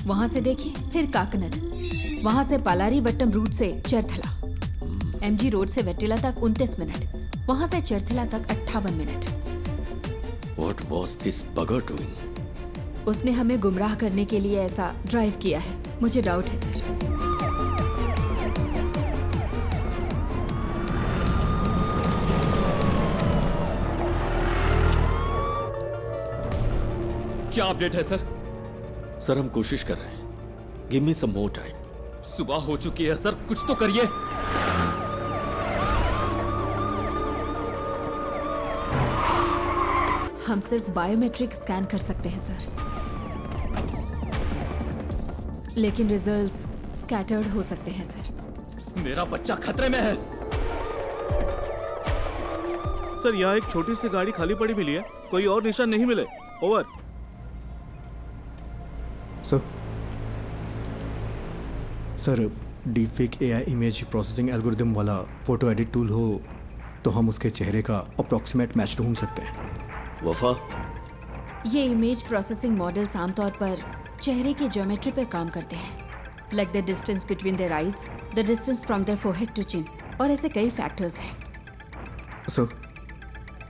वहां से देखिए, फिर काकनद, वहां से पालारी वट्टम रूट से चरथला। MG रोड से वैटिला तक 29 मिनट, वहां से चरथला तक 58 minute. What was this bugger doing? उसने हमें गुमराह करने के लिए ऐसा ड्राइव किया है। मुझे डाउट है सर। क्या अपडेट है सर? सर हम कोशिश कर रहे हैं। गिव मी सम मोर टाइम। सुबह हो चुकी है सर, कुछ तो करिए। हम सिर्फ बायोमेट्रिक स्कैन कर सकते हैं सर, लेकिन रिजल्ट्स स्कैटर्ड हो सकते हैं सर। मेरा बच्चा खतरे में है। सर यहाँ एक छोटी सी गाड़ी खाली पड़ी मिली है, कोई और निशान नहीं मिले। Over. Sir deepfake AI image processing algorithm वाला फोटो एडिट टूल हो तो हम उसके चेहरे का अप्रॉक्सीमेट मैच ढूंढ सकते हैं। वफा, ये इमेज प्रोसेसिंग मॉडल्स आमतौर पर चेहरे की ज्योमेट्री पर काम करते हैं, like the distance between their eyes, the distance from their forehead to chin, और ऐसे कई फैक्टर्स हैं। सर,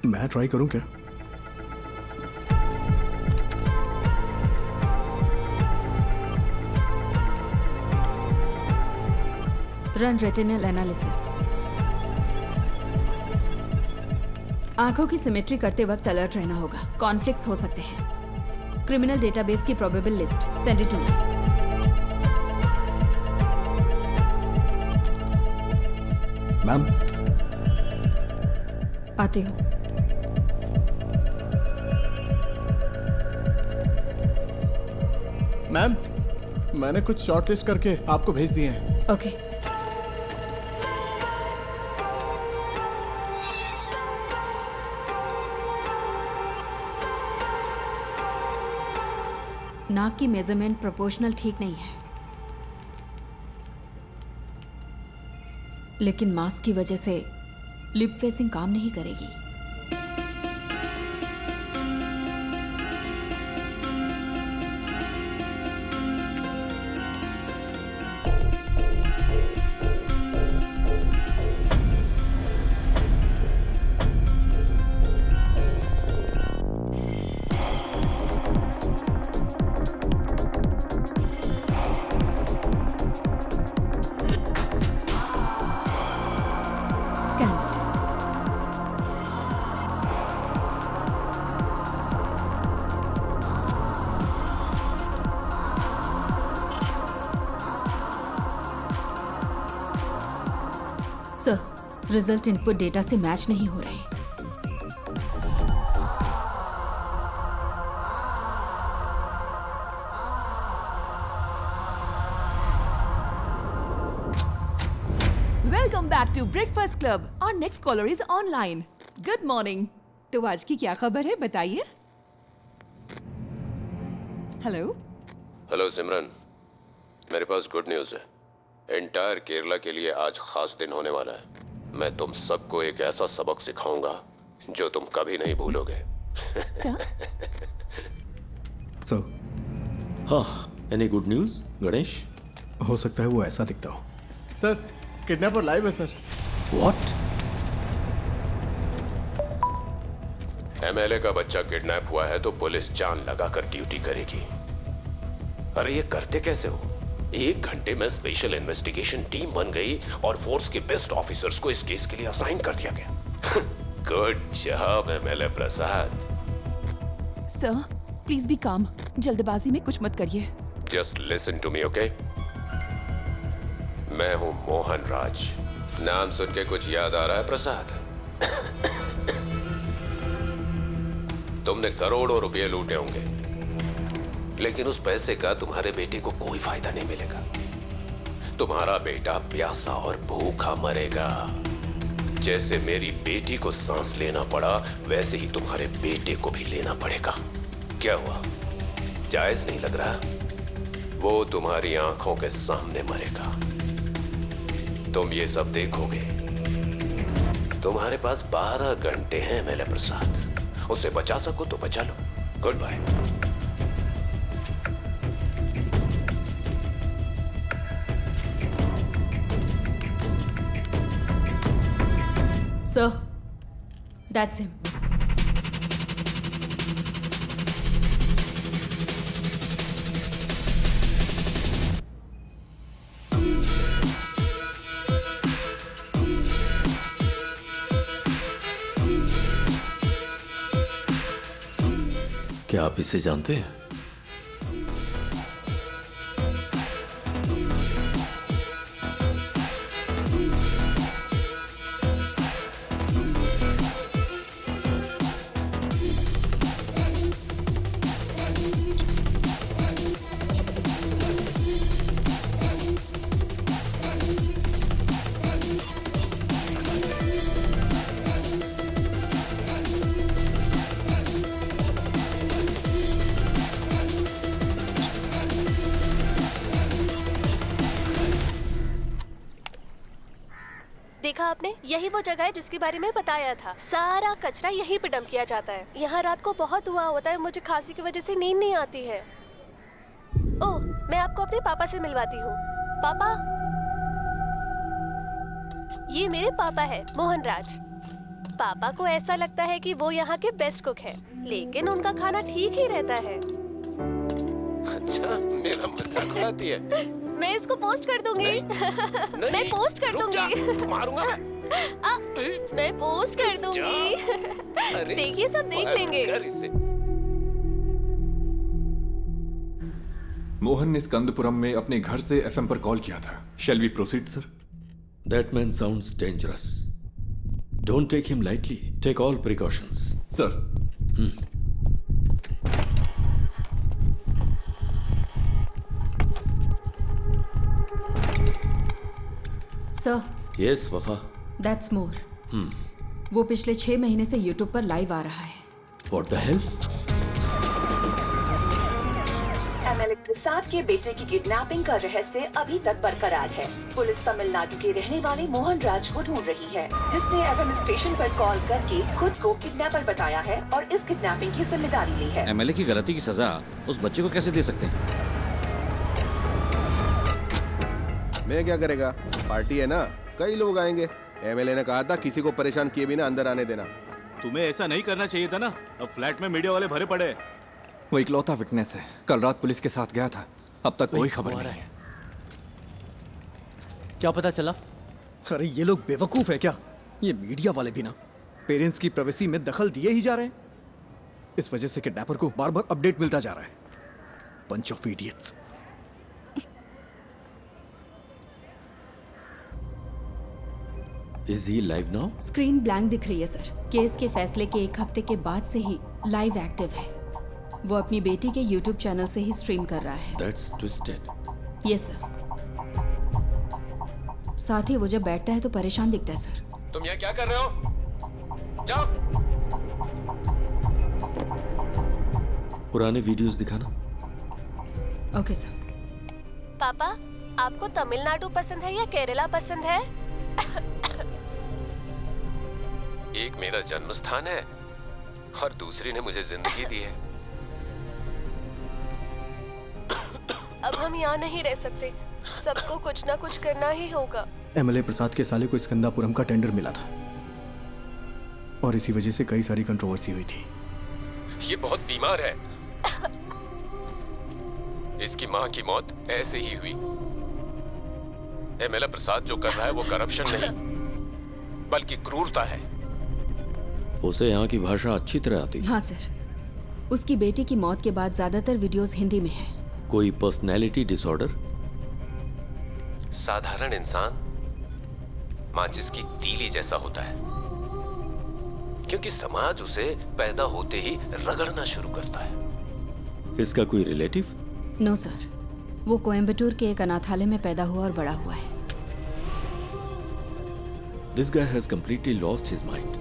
मैं ट्राई करूं क्या? Run retinal analysis. आंखों की सिमेट्री करते वक्त अलर्ट रहना होगा, कॉन्फ्लिक्ट्स हो सकते हैं। क्रिमिनल डेटाबेस की probable list send it to me. Ma'am, आती हूँ। मैम, मैंने कुछ शॉर्टलिस्ट करके आपको भेज दिए हैं। ओके। नाक की मेजरमेंट प्रोपोर्शनल ठीक नहीं है, लेकिन मास्क की वजह से लिप फेसिंग काम नहीं करेगी। सर, रिजल्ट इनपुट डेटा से मैच नहीं हो रहे। Welcome back to breakfast club. और next caller is online. Good morning. तो आज की क्या खबर है, बताइए। हेलो। हेलो सिमरन, मेरे पास गुड न्यूज़ है। एंटायर केरला के लिए आज खास दिन होने वाला है। मैं तुम सबको एक ऐसा सबक सिखाऊंगा जो तुम कभी नहीं भूलोगे। सो, हाँ, एनी गुड न्यूज़ गणेश? हो सकता है वो ऐसा दिखता हो। सर, किडनैपर लाइव है सर। व्हाट? एमएलए का बच्चा किडनैप हुआ है तो पुलिस जान लगाकर ड्यूटी करेगी। अरे ये करते कैसे हो? 1 घंटे में स्पेशल इन्वेस्टिगेशन टीम बन गई और फोर्स के बेस्ट ऑफिसर्स को इस केस के लिए असाइन कर दिया गया। Good job MLA Prasad. Sir, please be calm. जल्दबाजी में कुछ मत करिए। Just listen to me, okay? मैं हूं मोहन राज। नाम सुन के कुछ याद आ रहा है प्रसाद? तुमने करोड़ों रुपए लूटे होंगे, लेकिन उस पैसे का तुम्हारे बेटे को कोई फायदा नहीं मिलेगा। तुम्हारा बेटा प्यासा और भूखा मरेगा। जैसे मेरी बेटी को सांस लेना पड़ा, वैसे ही तुम्हारे बेटे को भी लेना पड़ेगा। क्या हुआ? जायज नहीं लग रहा? वो तुम्हारी आंखों के सामने मरेगा। तुम ये सब देखोगे। तुम्हारे पास 12 घंटे हैं एमएलए प्रसाद। उसे बचा सको तो बचा लो। Goodbye. Sir, that's him. क्या आप इसे जानते हैं? देखा आपने, यही वो जगह है जिसके बारे में बताया था। सारा कचरा यहीं पे डंप किया जाता है। यहाँ रात को बहुत धुआं होता है, मुझे खांसी की वजह से नींद नहीं आती है। ओह, मैं आपको अपने पापा से मिलवाती हूँ। पापा, ये मेरे पापा है, मोहन राज। पापा को ऐसा लगता है कि वो यहाँ के बेस्ट कुक हैं, लेकिन उनका खाना ठीक ही रहता है। अच्छा, मेरा मजाक उड़ाती है। मैं इसको पोस्ट कर दूंगी। मैं पोस्ट कर दूंगी। मारूंगा मैं पोस्ट कर दूंगी। देखिए, सब देख लेंगे। मोहन ने स्कंदपुरम में अपने घर से एफएम पर कॉल किया था। Shall we proceed sir? That man sounds dangerous. Don't take him lightly. Take all precautions. Sir. Sir. Yes, Wafa. That's more. वो पिछले 6 महीने से YouTube पर लाइव आ रहा है। What the hell? एमएलए प्रसाद के बेटे की किडनैपिंग का रहस्य अभी तक बरकरार है। पुलिस तमिलनाडु के रहने वाले मोहन राज को ढूंढ रही है, जिसने एफएम स्टेशन पर कॉल करके खुद को किडनैपर बताया है और इस किडनैपिंग की जिम्मेदारी ली है। एमएलए की गलती की सजा उस बच्चे को कैसे दे सकते हैं? मैं क्या करेगा, पार्टी है ना, कई लोग आएंगे। एमएलए ने कहा था किसी को परेशान किए बिना अंदर आने देना। तुम्हें ऐसा नहीं करना चाहिए था ना। अब फ्लैट में मीडिया वाले भरे पड़े। वो इकलौता विटनेस है, कल रात पुलिस के साथ गया था, अब तक कोई खबर नहीं है। क्या पता चला? अरे ये लोग बेवकूफ है क्या? ये मीडिया वाले भी ना पेरेंट्स की प्राइवेसी में दखल दिए ही जा रहे हैं। इस वजह से किडनैपर को बार बार अपडेट मिलता जा रहा है। Bunch of idiots. Is he live now? Screen blank दिख रही है सर। केस के फैसले के 1 हफ्ते के बाद से ही लाइव एक्टिव है। वो अपनी बेटी के YouTube चैनल से ही स्ट्रीम कर रहा है। That's twisted. Yes sir. साथ ही वो जब बैठता है तो परेशान दिखता है सर। तुम यहाँ क्या कर रहे हो? जाओ। पुराने वीडियोस दिखाना। Okay sir. पापा, आपको तमिलनाडु पसंद है या केरला पसंद है? एक मेरा जन्म स्थान है और दूसरी ने मुझे जिंदगी दी है। अब हम यहाँ नहीं रह सकते, सबको कुछ ना कुछ करना ही होगा। एमएलए प्रसाद के साले को स्कंदापुरम का टेंडर मिला था और इसी वजह से कई सारी कंट्रोवर्सी हुई थी। ये बहुत बीमार है। इसकी मां की मौत ऐसे ही हुई। एमएलए प्रसाद जो कर रहा है वो करप्शन नहीं बल्कि क्रूरता है। उसे यहाँ की भाषा अच्छी तरह आती है। हाँ सर। उसकी बेटी की मौत के बाद ज्यादातर वीडियोस हिंदी में हैं। कोई पर्सनैलिटी डिसऑर्डर? साधारण इंसान माचिस की तीली जैसा होता है, क्योंकि समाज उसे पैदा होते ही रगड़ना शुरू करता है। इसका कोई रिलेटिव? नो सर, वो कोयम्बटूर के एक अनाथालय में पैदा हुआ और बड़ा हुआ है। This guy has completely lost his mind.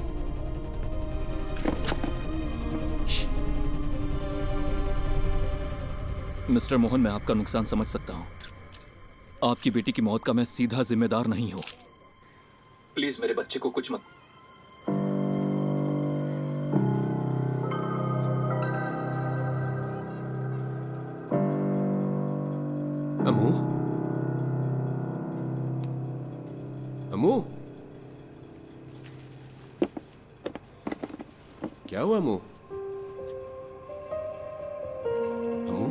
Mister Mohan, मैं आपका नुकसान समझ सकता हूं। आपकी बेटी की मौत का मैं सीधा जिम्मेदार नहीं हूं। प्लीज मेरे बच्चे को कुछ मत। अमू, अमू, क्या हुआ अमू? अमू,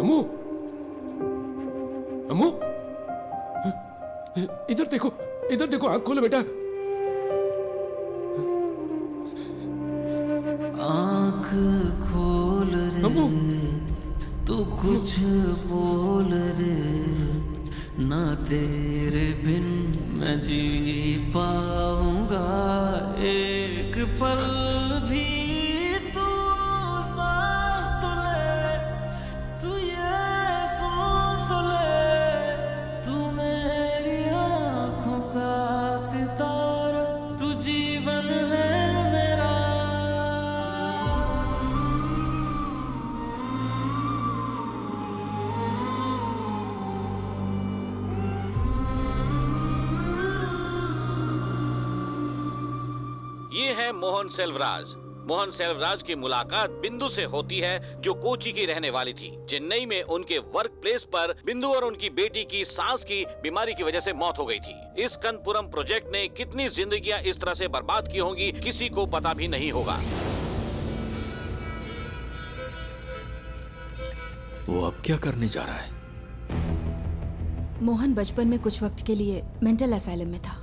अमू, अमू, इधर देखो, इधर देखो, आंख खोलो बेटा। आंख खोल रे, तू कुछ बोल रे, ना तेरे बिन मैं जी पाऊंगा एक पल भी। तू सांस तो ले, तू ये सुन तो ले, तू मेरी आंखों का सितारा, तू जीवन है मेरा। ये है मोहन सेल्वराज। मोहन सेल्वराज की मुलाकात बिंदु से होती है, जो कोची की रहने वाली थी। चेन्नई में उनके वर्क प्लेस पर बिंदु और उनकी बेटी की सांस की बीमारी की वजह से मौत हो गई थी। इस कनपुरम प्रोजेक्ट ने कितनी जिंदगियां इस तरह से बर्बाद की होंगी, किसी को पता भी नहीं होगा। वो अब क्या करने जा रहा है? मोहन बचपन में कुछ वक्त के लिए मेंटल असाइलम में था।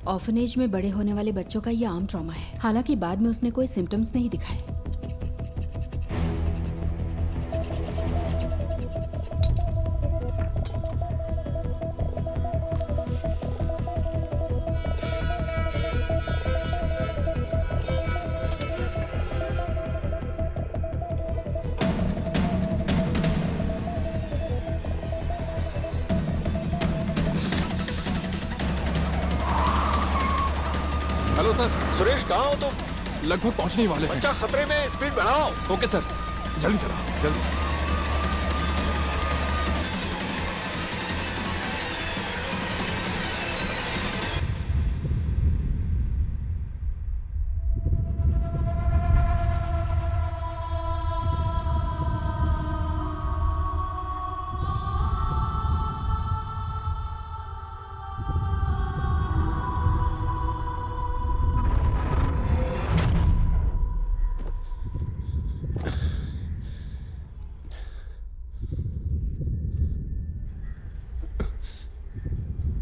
ऑर्फनेज में बड़े होने वाले बच्चों का यह आम ट्रॉमा है। हालांकि बाद में उसने कोई सिम्टम्स नहीं दिखाए। Hello sir. सुरेश, कहाँ हो तुम? लगभग पहुंचने ही वाले हैं। बच्चा खतरे में, स्पीड बढ़ाओ। ओके सर, जल्दी चलाओ, जल्दी।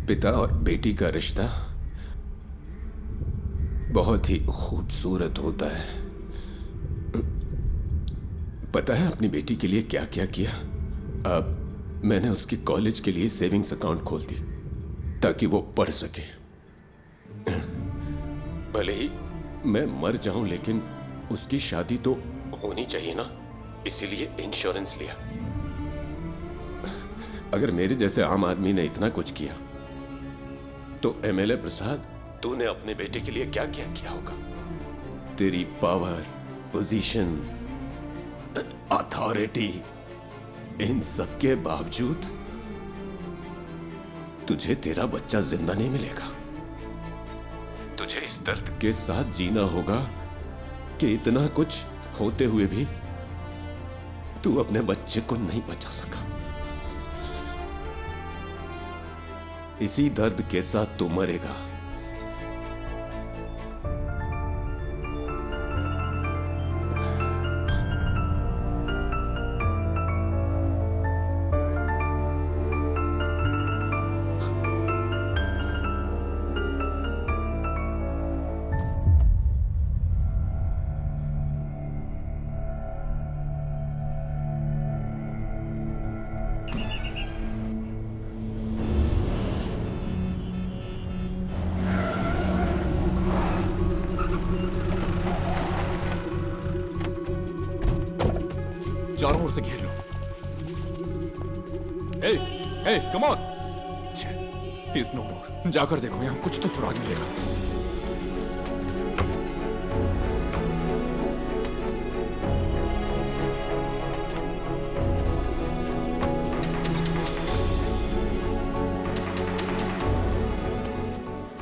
पिता और बेटी का रिश्ता बहुत ही खूबसूरत होता है। पता है अपनी बेटी के लिए क्या क्या किया? अब मैंने उसके कॉलेज के लिए सेविंग्स अकाउंट खोल दी ताकि वो पढ़ सके। भले ही मैं मर जाऊं, लेकिन उसकी शादी तो होनी चाहिए ना, इसीलिए इंश्योरेंस लिया। अगर मेरे जैसे आम आदमी ने इतना कुछ किया तो एमएलए प्रसाद, तूने अपने बेटे के लिए क्या क्या किया होगा? तेरी पावर, पोजीशन, अथॉरिटी, इन सब के बावजूद तुझे तेरा बच्चा जिंदा नहीं मिलेगा। तुझे इस दर्द के साथ जीना होगा कि इतना कुछ होते हुए भी तू अपने बच्चे को नहीं बचा सका। इसी दर्द के साथ तू मरेगा। चारों ओर से घेर लो। हे, हे, कम ऑन। इज नो मोर। जाकर देखो, यहां कुछ तो सुराग मिलेगा।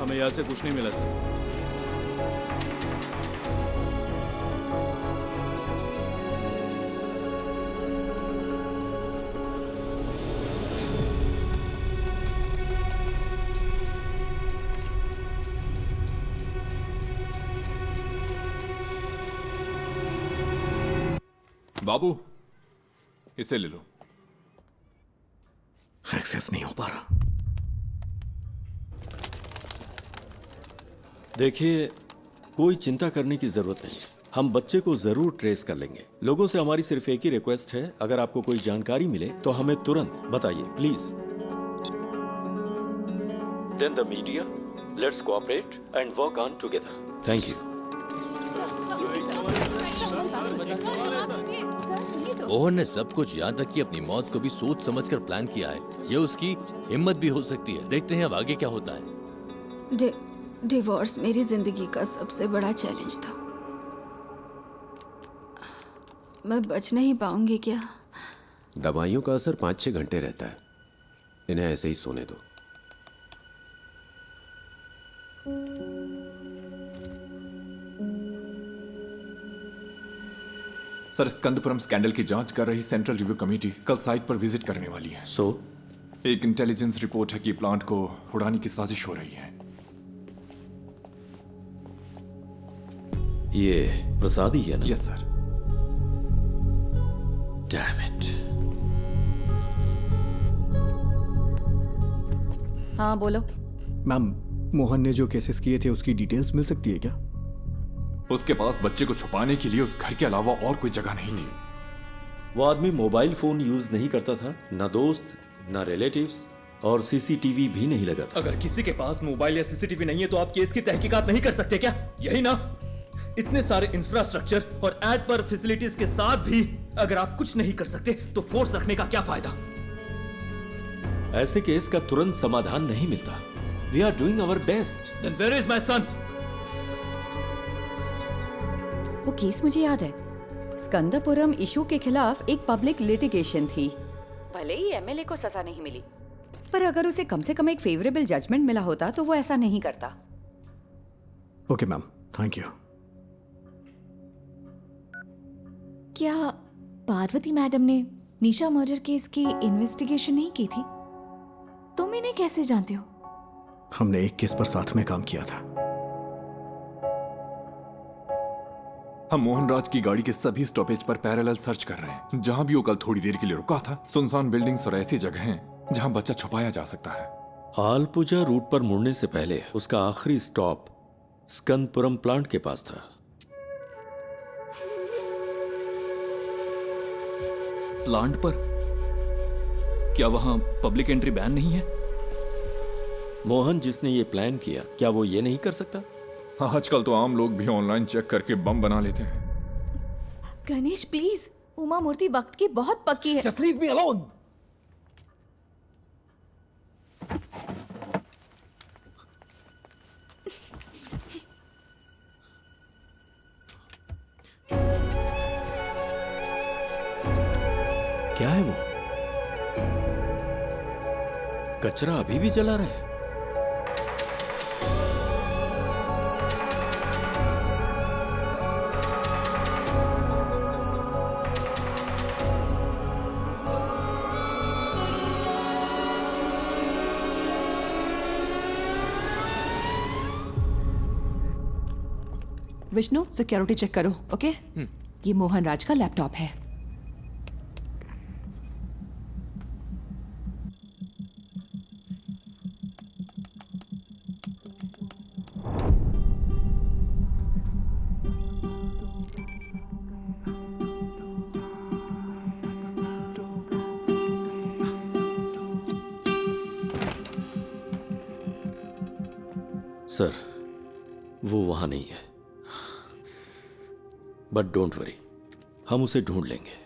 हमें यहाँ से कुछ नहीं मिला सर। बाबू, इसे ले लो। एक्सेस नहीं हो पा रहा। देखिए, कोई चिंता करने की जरूरत नहीं। हम बच्चे को जरूर ट्रेस कर लेंगे। लोगों से हमारी सिर्फ एक ही रिक्वेस्ट है, अगर आपको कोई जानकारी मिले तो हमें तुरंत बताइए, please. Then the media, let's cooperate and work on together. Thank you. Mohan ने सब कुछ, यहाँ तक कि अपनी मौत को भी सोच समझकर प्लान किया है। ये उसकी हिम्मत भी हो सकती है। देखते हैं अब आगे क्या होता है। डिवोर्स मेरी जिंदगी का सबसे बड़ा चैलेंज था। मैं बच नहीं पाऊंगी क्या? दवाइयों का असर 5-6 घंटे रहता है। इन्हें ऐसे ही सोने दो। सर, स्कंदपुरम स्कैंडल की जांच कर रही सेंट्रल रिव्यू कमेटी कल साइट पर विजिट करने वाली है। सो एक इंटेलिजेंस रिपोर्ट है कि प्लांट को उड़ाने की साजिश हो रही है। ये प्रसाद ही है ना? Yes sir. Damn it. हाँ बोलो। मैम, मोहन ने जो केसेस किए थे उसकी डिटेल्स मिल सकती है क्या? उसके पास बच्चे को छुपाने के लिए उस घर के अलावा और कोई जगह नहीं थी। वो आदमी मोबाइल फोन यूज नहीं करता था, ना दोस्त ना रिलेटिव्स, और सीसीटीवी भी नहीं लगा था। अगर किसी के पास मोबाइल या सीसीटीवी नहीं है तो आप केस की तहकीकात नहीं कर सकते क्या? यही ना? इतने सारे इंफ्रास्ट्रक्चर और एड पर फैसिलिटीज के साथ भी अगर आप कुछ नहीं कर सकते तो फोर्स रखने का क्या फायदा? ऐसे केस का तुरंत समाधान नहीं मिलता। We are doing our best. Then where is my son? वो केस मुझे याद है। स्कंदपुरम इशू के खिलाफ एक पब्लिक लिटिगेशन थी। भले ही एमएलए को सजा नहीं मिली, पर अगर उसे कम से कम एक फेवरेबल जजमेंट मिला होता तो वो ऐसा नहीं करता। Okay ma'am, thank you. क्या पार्वती मैडम ने निशा मर्डर केस की इन्वेस्टिगेशन नहीं की थी? तुम इन्हें कैसे जानते हो? हमने एक केस पर साथ में काम किया था। हम मोहनराज की गाड़ी के सभी स्टॉपेज पर पैरेलल सर्च कर रहे हैं। जहां भी वो कल थोड़ी देर के लिए रुका था, सुनसान बिल्डिंग्स और ऐसी जगह हैं जहां बच्चा छुपाया जा सकता है। आलपुजा रूट पर मुड़ने से पहले उसका आखिरी स्टॉप स्कंदपुरम प्लांट के पास था। प्लांट पर? क्या वहां पब्लिक एंट्री बैन नहीं है? मोहन जिसने ये प्लान किया, क्या वो ये नहीं कर सकता? आजकल तो आम लोग भी ऑनलाइन चेक करके बम बना लेते हैं। गणेश प्लीज, उमा मूर्ति वक्त की बहुत पक्की है। Just leave me alone. क्या है वो? कचरा अभी भी जला रहा है। विष्णु, सिक्योरिटी चेक करो, ओके? ये मोहन राज का लैपटॉप है। सर, वो वहां नहीं है, बट डोंट वरी, हम उसे ढूंढ लेंगे।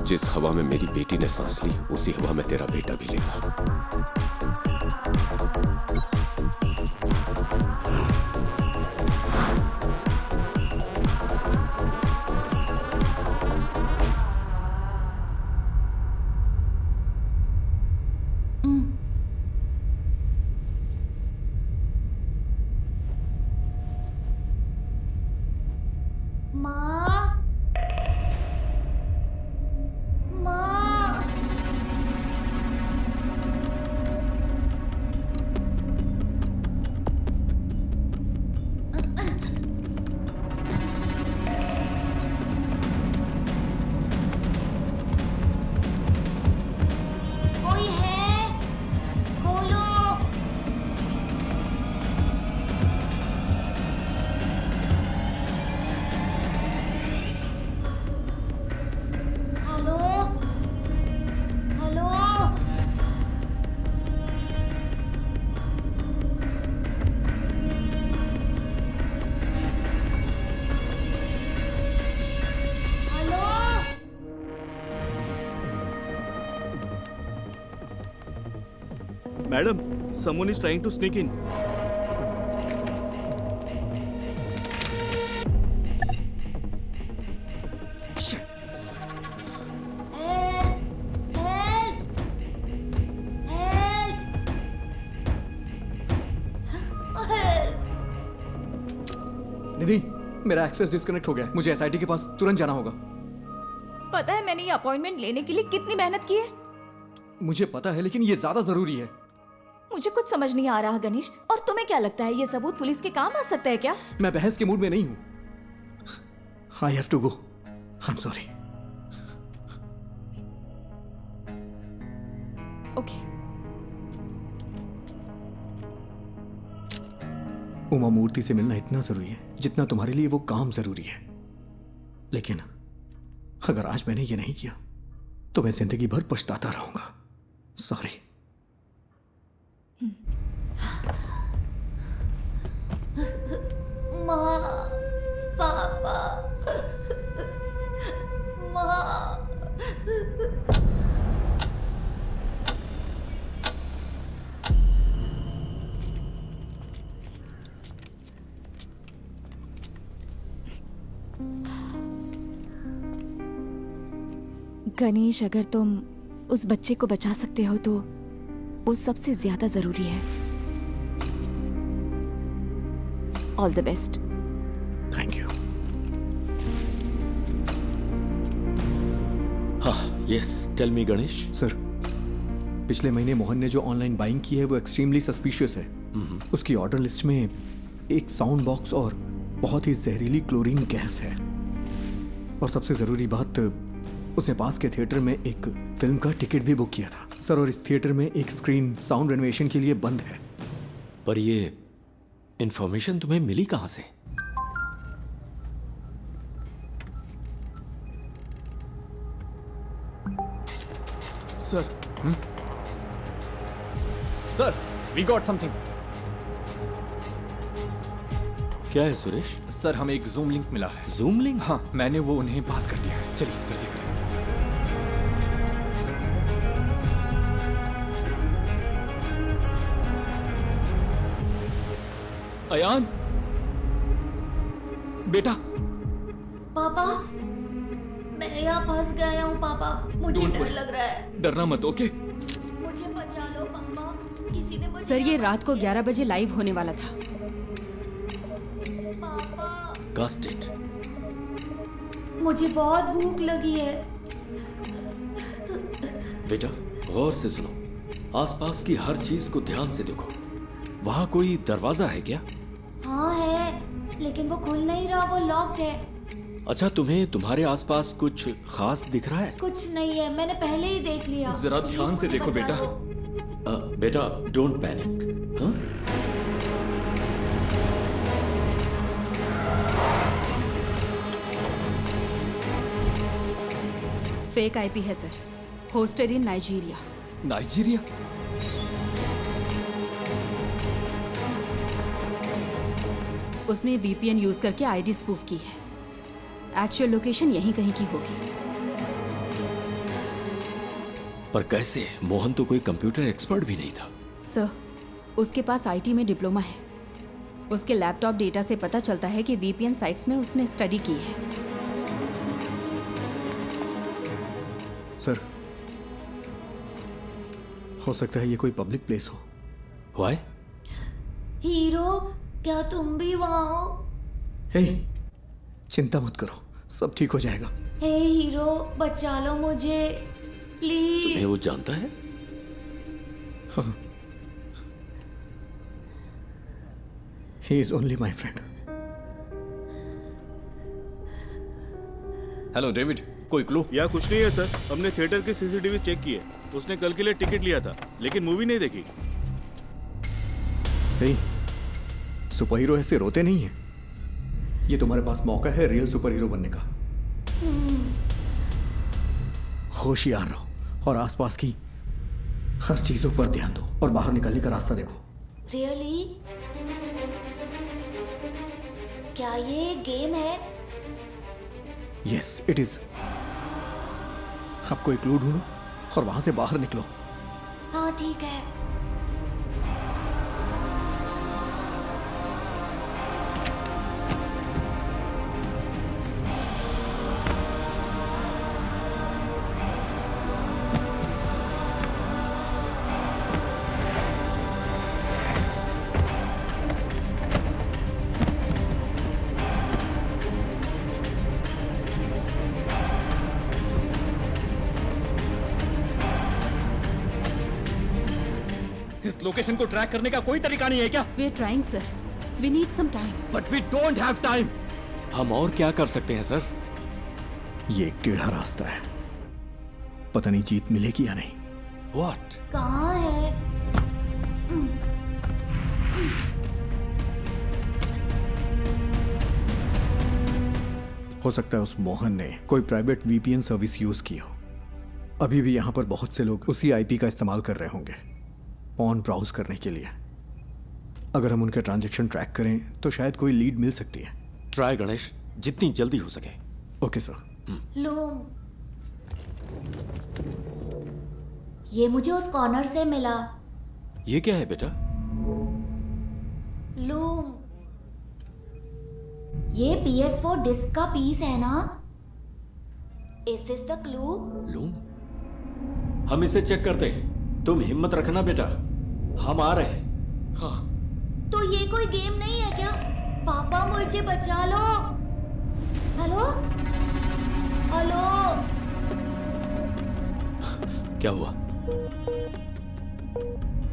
जिस हवा में मेरी बेटी ने सांस ली, उसी हवा में तेरा बेटा भी लेगा। Madam, someone is trying to sneak in. निधि, मेरा एक्सेस डिस्कनेक्ट हो गया है। मुझे एसआईटी के पास तुरंत जाना होगा। पता है मैंने ये अपॉइंटमेंट लेने के लिए कितनी मेहनत की है? मुझे पता है, लेकिन ये ज्यादा जरूरी है। मुझे कुछ समझ नहीं आ रहा गणेश। और तुम्हें क्या लगता है ये सबूत पुलिस के काम आ सकता है क्या? मैं बहस के मूड में नहीं हूं। I have to go. I am sorry. Okay. Uma Murthy से मिलना इतना जरूरी है जितना तुम्हारे लिए वो काम जरूरी है। लेकिन अगर आज मैंने ये नहीं किया तो मैं जिंदगी भर पछताता रहूंगा। सॉरी। माँ, पापा, माँ। गणेश, अगर तुम उस बच्चे को बचा सकते हो तो वो सबसे ज्यादा जरूरी है। All the best. Thank you. हाँ, yes, tell me Ganesh. Sir, पिछले महीने मोहन ने जो ऑनलाइन बाइंग की है वो एक्सट्रीमली सस्पिशियस है। उसकी ऑर्डर लिस्ट में एक साउंड बॉक्स और बहुत ही जहरीली क्लोरीन गैस है। और सबसे जरूरी बात, उसने पास के थिएटर में एक फिल्म का टिकट भी बुक किया था सर। और इस थिएटर में एक स्क्रीन साउंड रेनोवेशन के लिए बंद है। पर ये इंफॉर्मेशन तुम्हें मिली कहां से? Sir, sir, we got something. क्या है सुरेश? सर, हमें एक जूम लिंक मिला है। Zoom link? हाँ, मैंने वो उन्हें पास कर दिया है। चलिए सर, देखते हैं। अयान, बेटा। पापा, मैं यहाँ फंस गया हूँ पापा। मुझे Don't डर worry. लग रहा है। डरना मत, ओके? मुझे बचा लो पापा। किसी ने मुझे सर, ये रात को 11 बजे लाइव होने वाला था। Cast it. मुझे बहुत भूख लगी है। बेटा, गौर से सुनो। आसपास की हर चीज को ध्यान से देखो। वहां कोई दरवाजा है क्या? हाँ है, लेकिन वो खुल नहीं रहा, वो लॉक्ड है। अच्छा, तुम्हें तुम्हारे आसपास कुछ खास दिख रहा है? कुछ नहीं है, मैंने पहले ही देख लिया। जरा ध्यान से देखो बेटा। बेटा, डोंट पैनिक। हाँ? फेक आईपी है सर, होस्टेड इन नाइजीरिया। नाइजीरिया? उसने वीपीएन यूज करके आईडी स्पूफ की है। एक्चुअल लोकेशन यहीं कहीं की होगी। पर कैसे? मोहन तो कोई कंप्यूटर एक्सपर्ट भी नहीं था। सर, उसके पास आईटी में डिप्लोमा है। उसके लैपटॉप डेटा से पता चलता है कि वीपीएन साइट्स में उसने स्टडी की है। सर, हो सकता है ये कोई पब्लिक प्लेस हो। Why? हीरो, क्या तुम भी वहाँ हो? हे, चिंता मत करो, सब ठीक हो जाएगा। हे हीरो, बचा लो मुझे प्लीज। तुम्हें वो जानता है? हाँ। He is only my friend. Hello David, कोई क्लू? या कुछ नहीं है सर। हमने थिएटर की सीसीटीवी चेक की है। उसने कल के लिए टिकट लिया था, लेकिन मूवी नहीं देखी। हे, सुपर हीरो ऐसे रोते नहीं है। ये तुम्हारे पास मौका है रियल सुपर हीरो बनने का। होशियार रहो और आसपास की हर चीजों पर ध्यान दो और बाहर निकलने का रास्ता देखो। रियली? क्या ये गेम है? Yes, it is. अब कोई क्लू ढूंढो और वहां से बाहर निकलो। हाँ ठीक है। लोकेशन को ट्रैक करने का कोई तरीका नहीं है क्या? We are trying sir, we need some time. But we don't have time. हम और क्या कर सकते हैं सर? ये एक टेढ़ा रास्ता है, पता नहीं जीत मिलेगी या नहीं। What? कहाँ है? हो सकता है उस मोहन ने कोई प्राइवेट वीपीएन सर्विस यूज की हो। अभी भी यहाँ पर बहुत से लोग उसी आईपी का इस्तेमाल कर रहे होंगे ऑन ब्राउज करने के लिए। अगर हम उनके ट्रांजैक्शन ट्रैक करें तो शायद कोई लीड मिल सकती है। ट्राई गणेश, जितनी जल्दी हो सके। Okay sir. लूम, ये मुझे उस कॉर्नर से मिला। ये क्या है बेटा? लूम, ये PS4 डिस्क का पीस है ना? Is this the clue? Loom, हम इसे चेक करते हैं। तुम हिम्मत रखना बेटा, हम आ रहे हैं। हाँ। तो ये कोई गेम नहीं है क्या? पापा मुझे बचा लो। हेलो हेलो, क्या हुआ?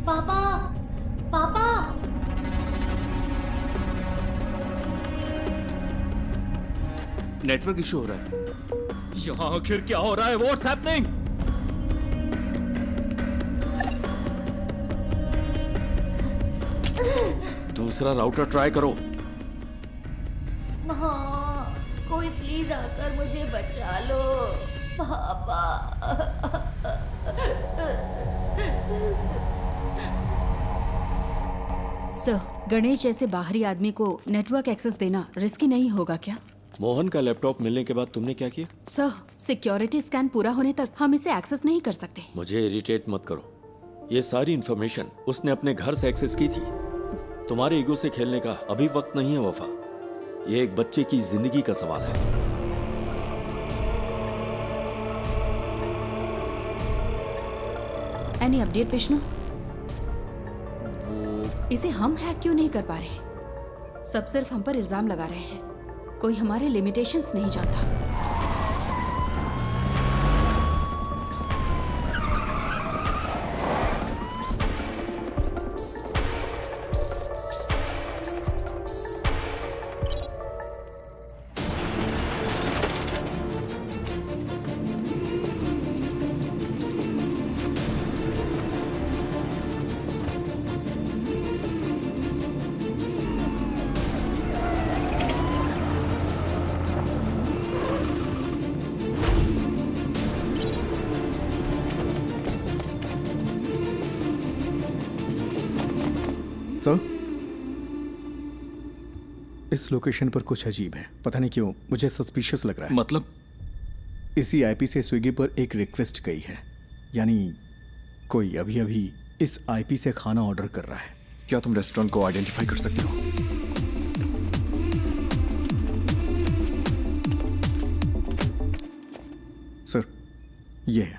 पापा पापा, नेटवर्क इशू हो रहा है। यहाँ आखिर क्या हो रहा है? What's happening? दूसरा राउटर ट्राई करो। हाँ, कोई प्लीज आकर मुझे बचा लो पापा। सर, गणेश जैसे बाहरी आदमी को नेटवर्क एक्सेस देना रिस्की नहीं होगा क्या? मोहन का लैपटॉप मिलने के बाद तुमने क्या किया? सर, सिक्योरिटी स्कैन पूरा होने तक हम इसे एक्सेस नहीं कर सकते। मुझे इरिटेट मत करो। ये सारी इंफॉर्मेशन उसने अपने घर से एक्सेस की थी। तुम्हारे ईगो से खेलने का अभी वक्त नहीं है वफा। ये एक बच्चे की जिंदगी का सवाल है। Any update Vishnu? इसे हम हैक क्यों नहीं कर पा रहे? सब सिर्फ हम पर इल्जाम लगा रहे हैं। कोई हमारे लिमिटेशंस नहीं जानता। सर, इस लोकेशन पर कुछ अजीब है। पता नहीं क्यों मुझे सस्पिशियस लग रहा है। मतलब? इसी आईपी से स्विगी पर एक रिक्वेस्ट गई है, यानी कोई अभी अभी इस आईपी से खाना ऑर्डर कर रहा है। क्या तुम रेस्टोरेंट को आइडेंटिफाई कर सकते हो? सर, ये है।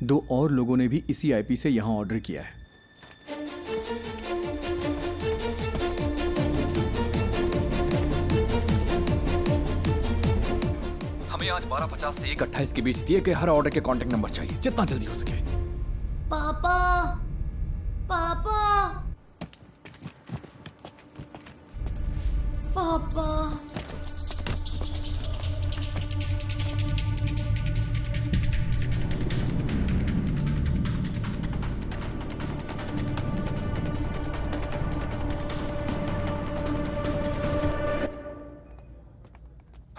2 और लोगों ने भी इसी आईपी से यहां ऑर्डर किया है। हमें आज 12:50 से 1:28 के बीच दिए गए हर ऑर्डर के कॉन्टेक्ट नंबर चाहिए, जितना जल्दी हो सके। पापा पापा पापा,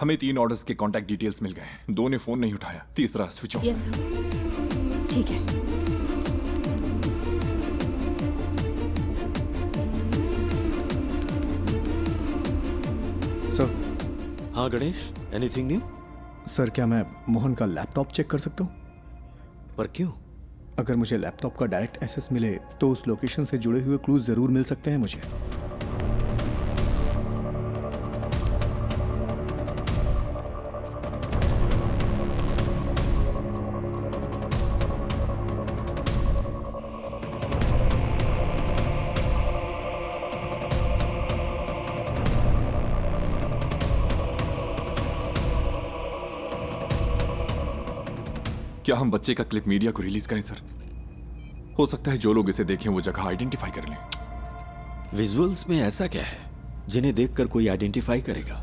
हमें 3 ऑर्डर्स के कॉन्टैक्ट डिटेल्स मिल गए हैं। 2 ने फोन नहीं उठाया, तीसरा स्विच ऑफ। यस सर, ठीक है। सर। हाँ गणेश, एनीथिंग न्यू? सर, क्या मैं मोहन का लैपटॉप चेक कर सकता हूँ? पर क्यों? अगर मुझे लैपटॉप का डायरेक्ट एक्सेस मिले तो उस लोकेशन से जुड़े हुए क्लूज जरूर मिल सकते हैं मुझे। क्या हम बच्चे का क्लिप मीडिया को रिलीज करें सर? हो सकता है जो लोग इसे देखें वो जगह आइडेंटिफाई कर लें। विजुअल्स में ऐसा क्या है जिन्हें देखकर कोई आइडेंटिफाई करेगा?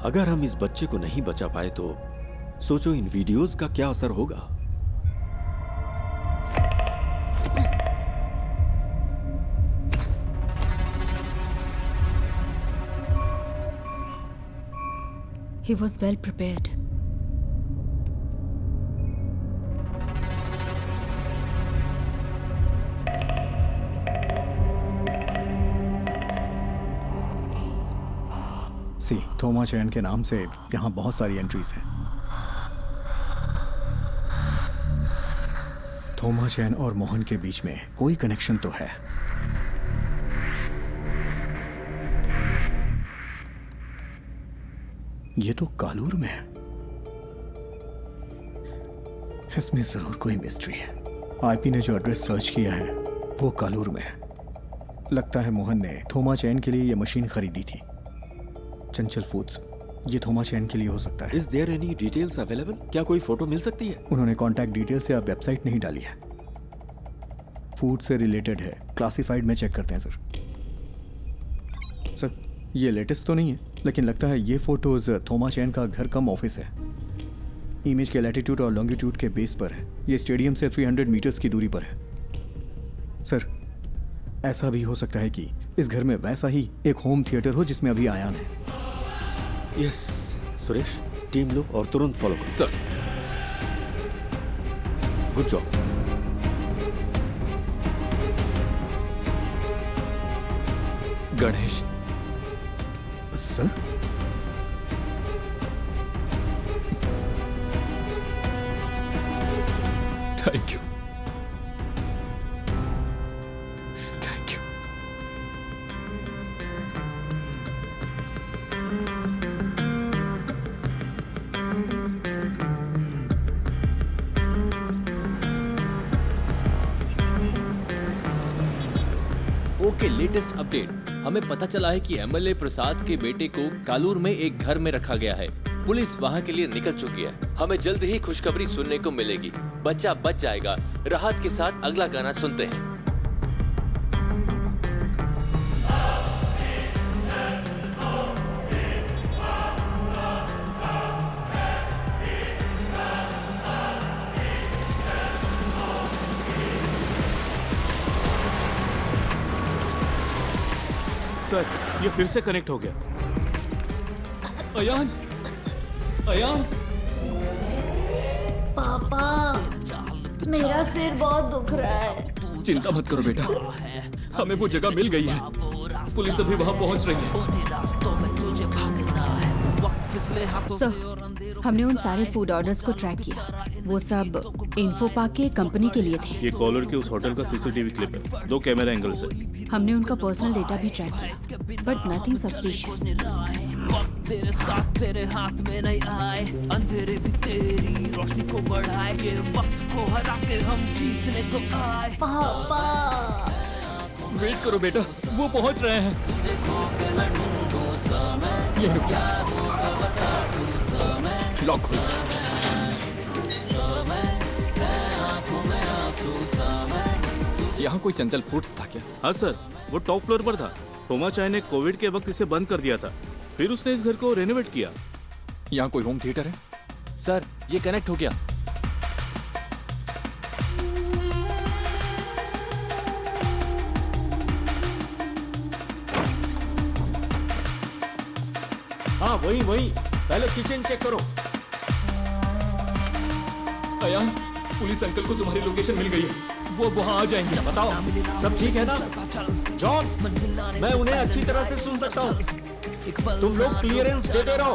अगर हम इस बच्चे को नहीं बचा पाए तो सोचो इन वीडियोस का क्या असर होगा। He was well prepared. सी थोमा चैन के नाम से यहाँ बहुत सारी एंट्रीज हैं। थोमा चैन और मोहन के बीच में कोई कनेक्शन तो है। ये तो कालूर में है। इसमें जरूर कोई मिस्ट्री है। आईपी ने जो एड्रेस सर्च किया है वो कालूर में है। लगता है मोहन ने थोमा चैन के लिए ये मशीन खरीदी थी। चंचल फूड्स, ये थोमा चैन के लिए हो सकता है। Is there any details available? क्या कोई फोटो मिल सकती है? उन्होंने कॉन्टैक्ट डिटेल से अब वेबसाइट नहीं डाली है। फूड से रिलेटेड है, क्लासिफाइड में चेक करते हैं सर। सर ये लेटेस्ट तो नहीं है, लेकिन लगता है ये फोटोज थोमा चैन का घर कम ऑफिस है। इमेज के लैटिट्यूड और लॉन्गिट्यूड के बेस पर है। ये स्टेडियम से 300 मीटर्स की दूरी पर है। सर ऐसा भी हो सकता है कि इस घर में वैसा ही एक होम थिएटर हो जिसमें अभी आयान है। यस सुरेश, टीम लो और तुरंत फॉलो करो। Sir good job. Ganesh sir thank you, thank you. Okay, latest update. हमें पता चला है कि एमएलए प्रसाद के बेटे को कालूर में एक घर में रखा गया है। पुलिस वहां के लिए निकल चुकी है। हमें जल्द ही खुशखबरी सुनने को मिलेगी। बच्चा बच जाएगा। राहत के साथ अगला गाना सुनते हैं। सर ये फिर से कनेक्ट हो गया। अयान, अयान, पापा मेरा सिर बहुत दुख रहा है। चिंता मत करो बेटा, हमें वो जगह मिल गई है। पुलिस अभी वहां पहुंच रही है। सर हमने उन सारे फूड ऑर्डर्स को ट्रैक किया। वो सब इन्फोपाक के कंपनी के लिए थे। ये कॉलर के उस होटल का सीसीटीवी क्लिप है। 2 कैमरा एंगल्स है। हमने उनका पर्सनल डेटा भी ट्रैक किया, बट नथिंग सस्पिशियस। तेरे साथ तेरे हाथ में नहीं आए, अंधेरे भी तेरी रोशनी को बढ़ाए, ये वक्त को हरा के हम जीतने को आए। पापा वेट करो बेटा, वो पहुंच रहे हैं। ये रुक जा। लॉक खोलो। यहाँ कोई चंचल फूड्स था क्या? हाँ सर, वो टॉप फ्लोर पर था। थोमा चाय ने कोविड के वक्त इसे बंद कर दिया था, फिर उसने इस घर को रेनोवेट किया। यहाँ कोई होम थिएटर है? सर ये कनेक्ट हो गया। हाँ वही वही, पहले किचन चेक करो। अयान, पुलिस अंकल को तुम्हारी लोकेशन मिल गई है। वो वहाँ आ जाएंगे। बताओ सब ठीक है ना? जॉन, मैं उन्हें अच्छी तरह से सुन सकता हूँ। तुम लोग क्लियरेंस देते रहो।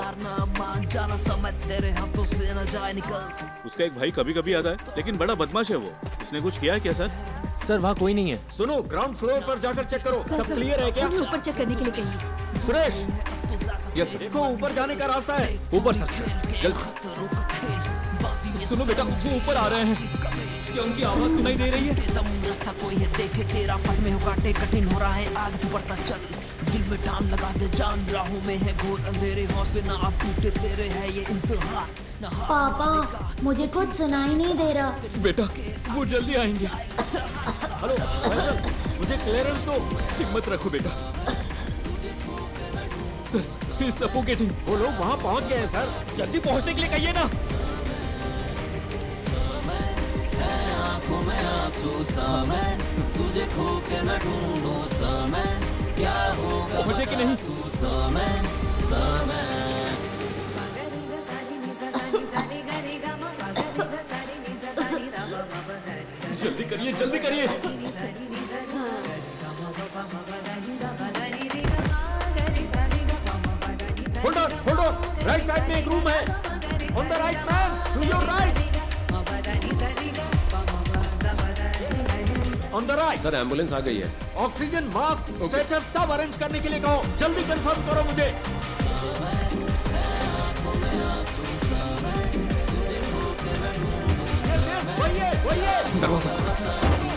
उसका एक भाई कभी कभी आता है, लेकिन बड़ा बदमाश है वो। उसने कुछ किया है क्या सर? सर वहाँ कोई नहीं है। सुनो, ग्राउंड फ्लोर पर जाकर चेक करो। सब क्लियर है क्या? उन्हें ऊपर चेक करने के लिए कहिए। सुरेश, यस देखो ऊपर जाने का रास्ता है। ऊपर सर, जल्द। सुनो बेटा, वो ऊपर आ रहे हैं। क्या उनकी आवाज सुनाई दे रही है? रास्ता कोई है देखे तेरा, पथ में हो काटे कठिन हो रहा है, आगे तू बढ़ता चल। दिल में टान लगा दे जान, राहों में है घोर अंधेरे, हौसले ना आप टूटे तेरे है ये इंतहा। पापा मुझे कुछ सुनाई नहीं दे रहा। बेटा वो जल्दी आएंगे। हेलो फैसल, मुझे क्लियरेंस दो। हिम्मत रखो बेटा। Sir, he is suffocating. वो लोग वहाँ पहुँच गए हैं सर, जल्दी पहुँचने के लिए कहिए ना। आंखों में आंसू सा मैं, तुझे खो के मैं ढूंढूं सा मैं, क्या होगा पहुंचे कि नहीं? तू समय समय। जल्दी करिए, जल्दी करिए। होल्ड ऑन, राइट साइड में एक रूम है। On the right man, to your right. On the right. Sir ambulance आ गई है। ऑक्सीजन, मास्क, स्ट्रेचर सब अरेंज करने के लिए कहो। जल्दी कंफर्म करो मुझे। यस, वही है। दरवाजा खोलो।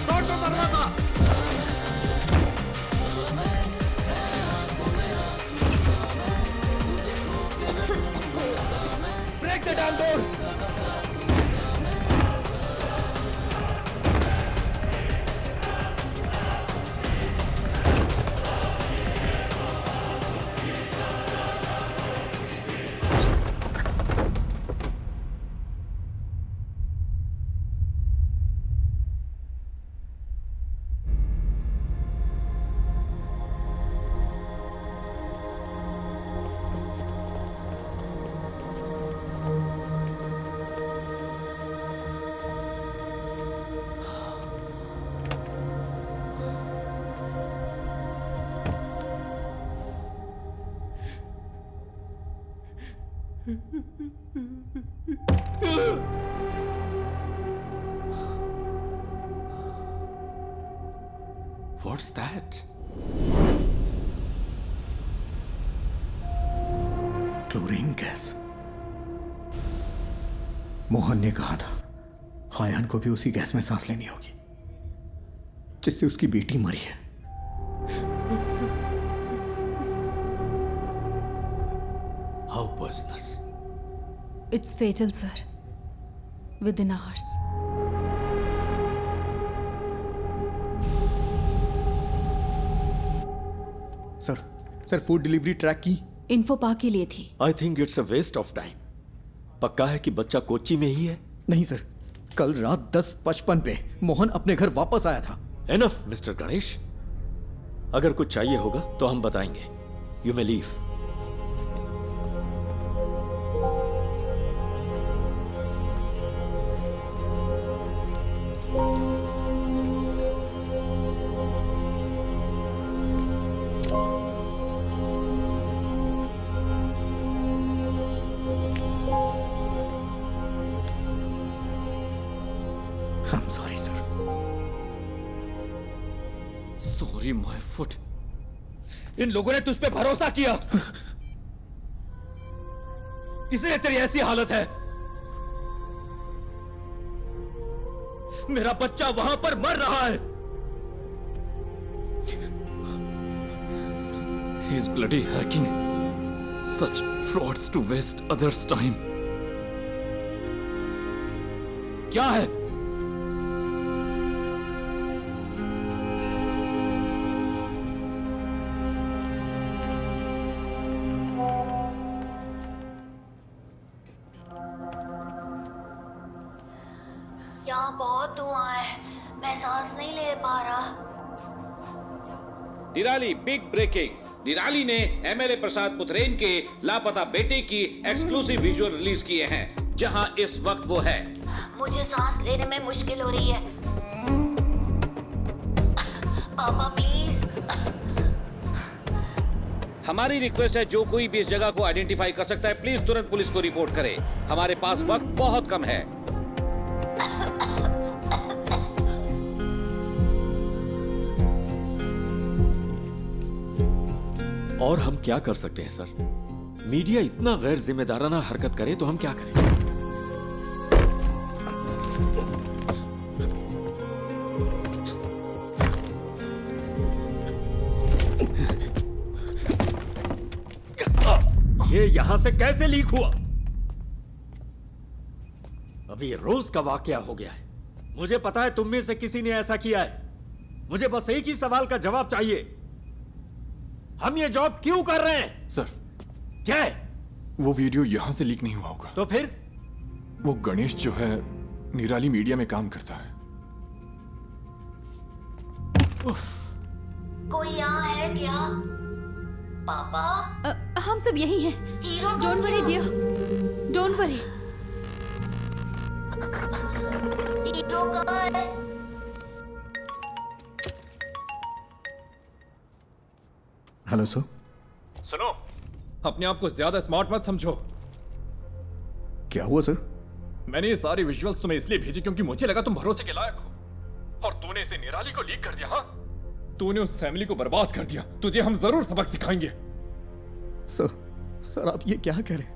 तोड़ दो दरवाजा। Break the damn door. What's that? Chlorine gas. Mohan ने कहा था हायान को भी उसी गैस में सांस लेनी होगी जिससे उसकी बेटी मरी है। How poisonous? It's fatal, sir. Within hours. Sir food delivery track की। इन्फो पा के लिए थी। I think it's a waste of time. पक्का है कि बच्चा कोच्चि में ही है? नहीं सर, कल रात 10:55 पे मोहन अपने घर वापस आया था। Enough, mister Ganesh. अगर कुछ चाहिए होगा तो हम बताएंगे। You may leave. I'm sorry, sir. Sorry, my foot. इन लोगों ने तुझ पे भरोसा किया, इसलिए तेरी ऐसी हालत है। मेरा बच्चा वहां पर मर रहा है। He's bloody hacking such frauds to waste others' time. क्या है? यहाँ बहुत धुआं है, मैं सांस नहीं ले पा रहा। निराली बिग ब्रेकिंग। निराली ने एमएलए प्रसाद पुथरेन के लापता बेटे की एक्सक्लूसिव विजुअल रिलीज किए हैं, जहां इस वक्त वो है। मुझे सांस लेने में मुश्किल हो रही है। पापा प्लीज। हमारी रिक्वेस्ट है, जो कोई भी इस जगह को आइडेंटिफाई कर सकता है, प्लीज तुरंत पुलिस को रिपोर्ट करे। हमारे पास वक्त बहुत कम है। और हम क्या कर सकते हैं सर? मीडिया इतना गैर जिम्मेदाराना हरकत करे तो हम क्या करें? ये यहां से कैसे लीक हुआ? अभी रोज का वाकया हो गया है। मुझे पता है तुम में से किसी ने ऐसा किया है। मुझे बस एक ही सवाल का जवाब चाहिए। हम ये जॉब क्यों कर रहे हैं? सर, क्या है? वो वीडियो यहां से लीक नहीं हुआ होगा। तो फिर? वो गणेश जो है निराली मीडिया में काम करता है। कोई यहाँ है क्या? पापा? हम सब यही हैं। Hero don't worry dear, don't worry. Hero कहाँ है? Hello sir. सुनो, अपने आप को ज्यादा स्मार्ट मत समझो। क्या हुआ सर? मैंने ये सारे विजुअल्स तुम्हें इसलिए भेजे क्योंकि मुझे लगा तुम भरोसे के लायक हो, और तूने इसे निराली को लीक कर दिया। हाँ, तूने उस फैमिली को बर्बाद कर दिया। तुझे हम जरूर सबक सिखाएंगे। सर आप ये क्या कह रहे हैं?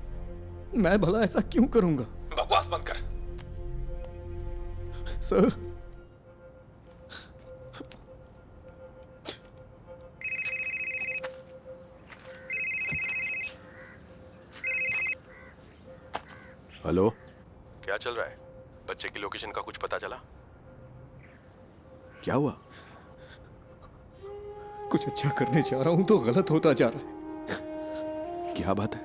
मैं भला ऐसा क्यों करूंगा? बकवास बंद कर। सर, हेलो, क्या चल रहा है? बच्चे की लोकेशन का कुछ पता चला? क्या हुआ? कुछ अच्छा करने जा रहा हूं तो गलत होता जा रहा है। क्या बात है?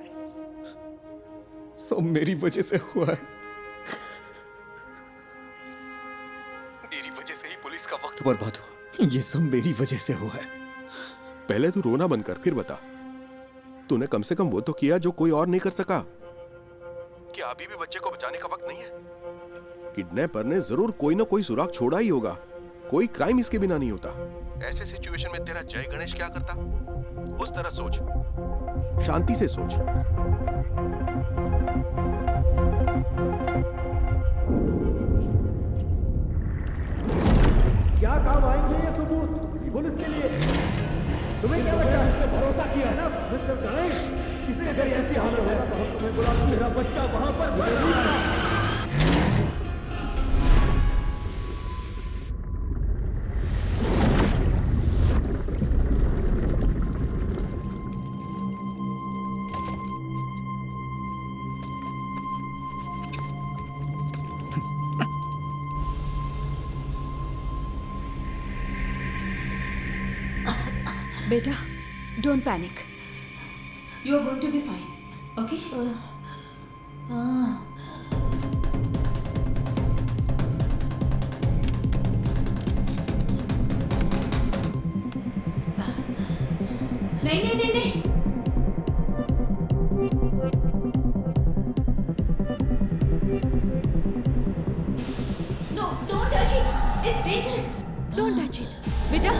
सब मेरी वजह से हुआ है। मेरी वजह से ही पुलिस का वक्त बर्बाद हुआ। ये सब मेरी वजह से हुआ है। पहले तू रोना बंद कर, फिर बता। तूने कम से कम वो तो किया जो कोई और नहीं कर सका। क्या अभी भी बच्चे को बचाने का वक्त नहीं है? किडनैपर ने जरूर कोई ना कोई सुराग छोड़ा ही होगा। कोई क्राइम इसके बिना नहीं होता। ऐसे सिचुएशन में तेरा जय गणेश क्या करता? उस तरह सोच, शांति से सोच। क्या काम आएंगे ये सबूत पुलिस के लिए? तुम्हें क्या लगता है? इस पे भरोसा किया है ना मिस्टर गणेश? किसी अगर ऐसी हालत है तो हम तुम्हें बुला, मेरा बच्चा वहां पर बेटा, don't panic. You are going to be fine, okay? नहीं। No, don't touch it. It's dangerous. Don't touch it. बेटा,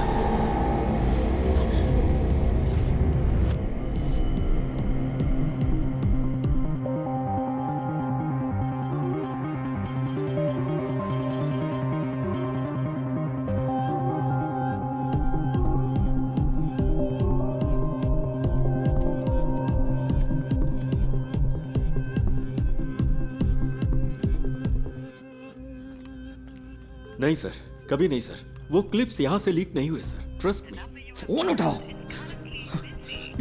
नहीं सर, कभी नहीं सर। वो क्लिप्स यहां से लीक नहीं हुए सर, ट्रस्ट मी। फोन उठाओ।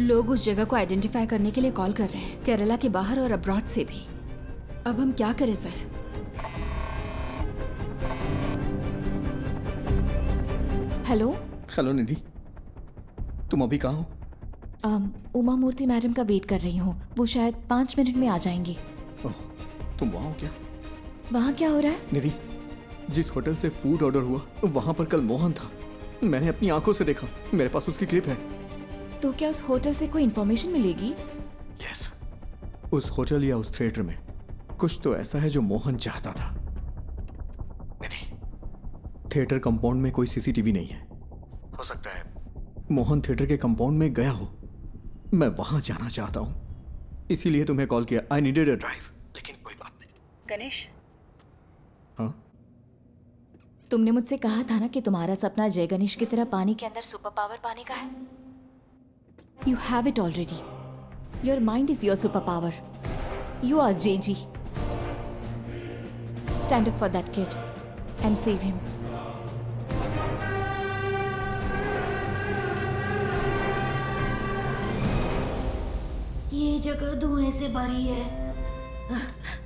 लोग उस जगह को आइडेंटिफाई करने के लिए कॉल कर रहे हैं, केरला के बाहर और अब्रॉड से भी। अब हम क्या करें सर? हेलो निधि, तुम अभी कहाँ हो? उमा मूर्ति मैडम का वेट कर रही हूँ। वो शायद 5 मिनट में आ जाएंगी। तुम वहाँ हो क्या? वहाँ क्या हो रहा है? निधि, जिस होटल से फूड ऑर्डर हुआ वहाँ पर कल मोहन था। मैंने अपनी आंखों से देखा। मेरे पास उसकी क्लिप है। तो क्या उस होटल से कोई इन्फॉर्मेशन मिलेगी? यस, उस होटल या उस थिएटर में कुछ तो ऐसा है जो मोहन चाहता था। निधि, थिएटर कंपाउंड में कोई सीसीटीवी नहीं है। हो सकता है मोहन थिएटर के कंपाउंड में गया हो। मैं वहां जाना चाहता हूं, इसीलिए तुम्हें कॉल किया। I needed a drive. लेकिन कोई बात नहीं। गणेश, हाँ? तुमने मुझसे कहा था ना कि तुम्हारा सपना जय गणेश की तरह पानी के अंदर सुपर पावर पाने का है। You have it already. Your mind is your super power. You are JG. Stand up for that kid and save him. ये जगह धुएं से भरी है।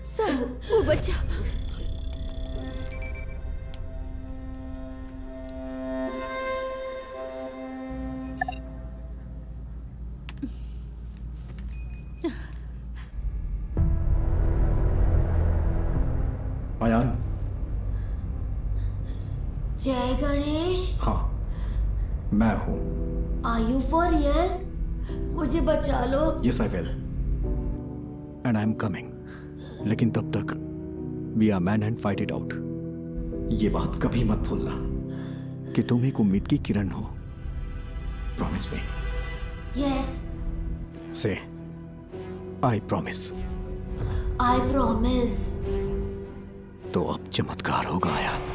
सर, वो बच्चा। अयान। जय गणेश। हाँ, मैं हूँ। Are you for real? मुझे बचा लो। Yes I will, and I am coming. लेकिन तब तक be a man and fight it out. ये बात कभी मत भूलना कि तुम एक उम्मीद की किरण हो। Promise me. यस। से आई प्रॉमिस। I promise. तो अब चमत्कार होगा यार।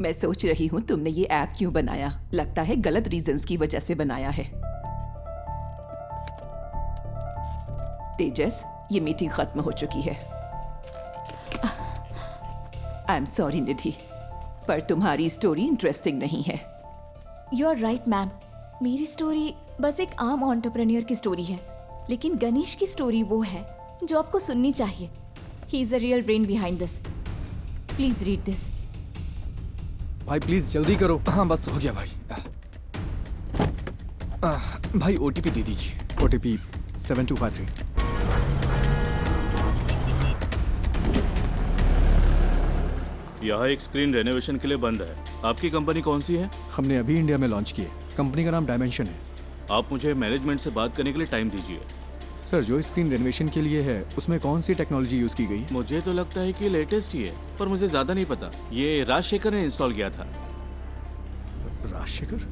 मैं सोच रही हूँ तुमने ये ऐप क्यों बनाया। लगता है गलत रीजंस की वजह से बनाया है। तेजस, ये मीटिंग खत्म हो चुकी है। आई एम सॉरी निधि, पर तुम्हारी स्टोरी इंटरेस्टिंग नहीं है। You are right ma'am. मेरी स्टोरी बस एक आम एंटरप्रेन्योर की स्टोरी है, लेकिन गणेश की स्टोरी वो है जो आपको सुननी चाहिए। He is the real brain behind this. Please read this. भाई प्लीज जल्दी करो। हाँ बस हो गया भाई। भाई ओटीपी दे दीजिए। ओटीपी 7253। यहाँ एक स्क्रीन रेनोवेशन के लिए बंद है। आपकी कंपनी कौन सी है? हमने अभी इंडिया में लॉन्च की है। कंपनी का नाम डायमेंशन है। आप मुझे मैनेजमेंट से बात करने के लिए टाइम दीजिए। सर, जो स्क्रीन रेनोवेशन के लिए है उसमें कौन सी टेक्नोलॉजी यूज की गई? मुझे तो लगता है कि लेटेस्ट ही है, पर मुझे ज्यादा नहीं पता। ये राजशेखर ने इंस्टॉल किया था। राजशेखर?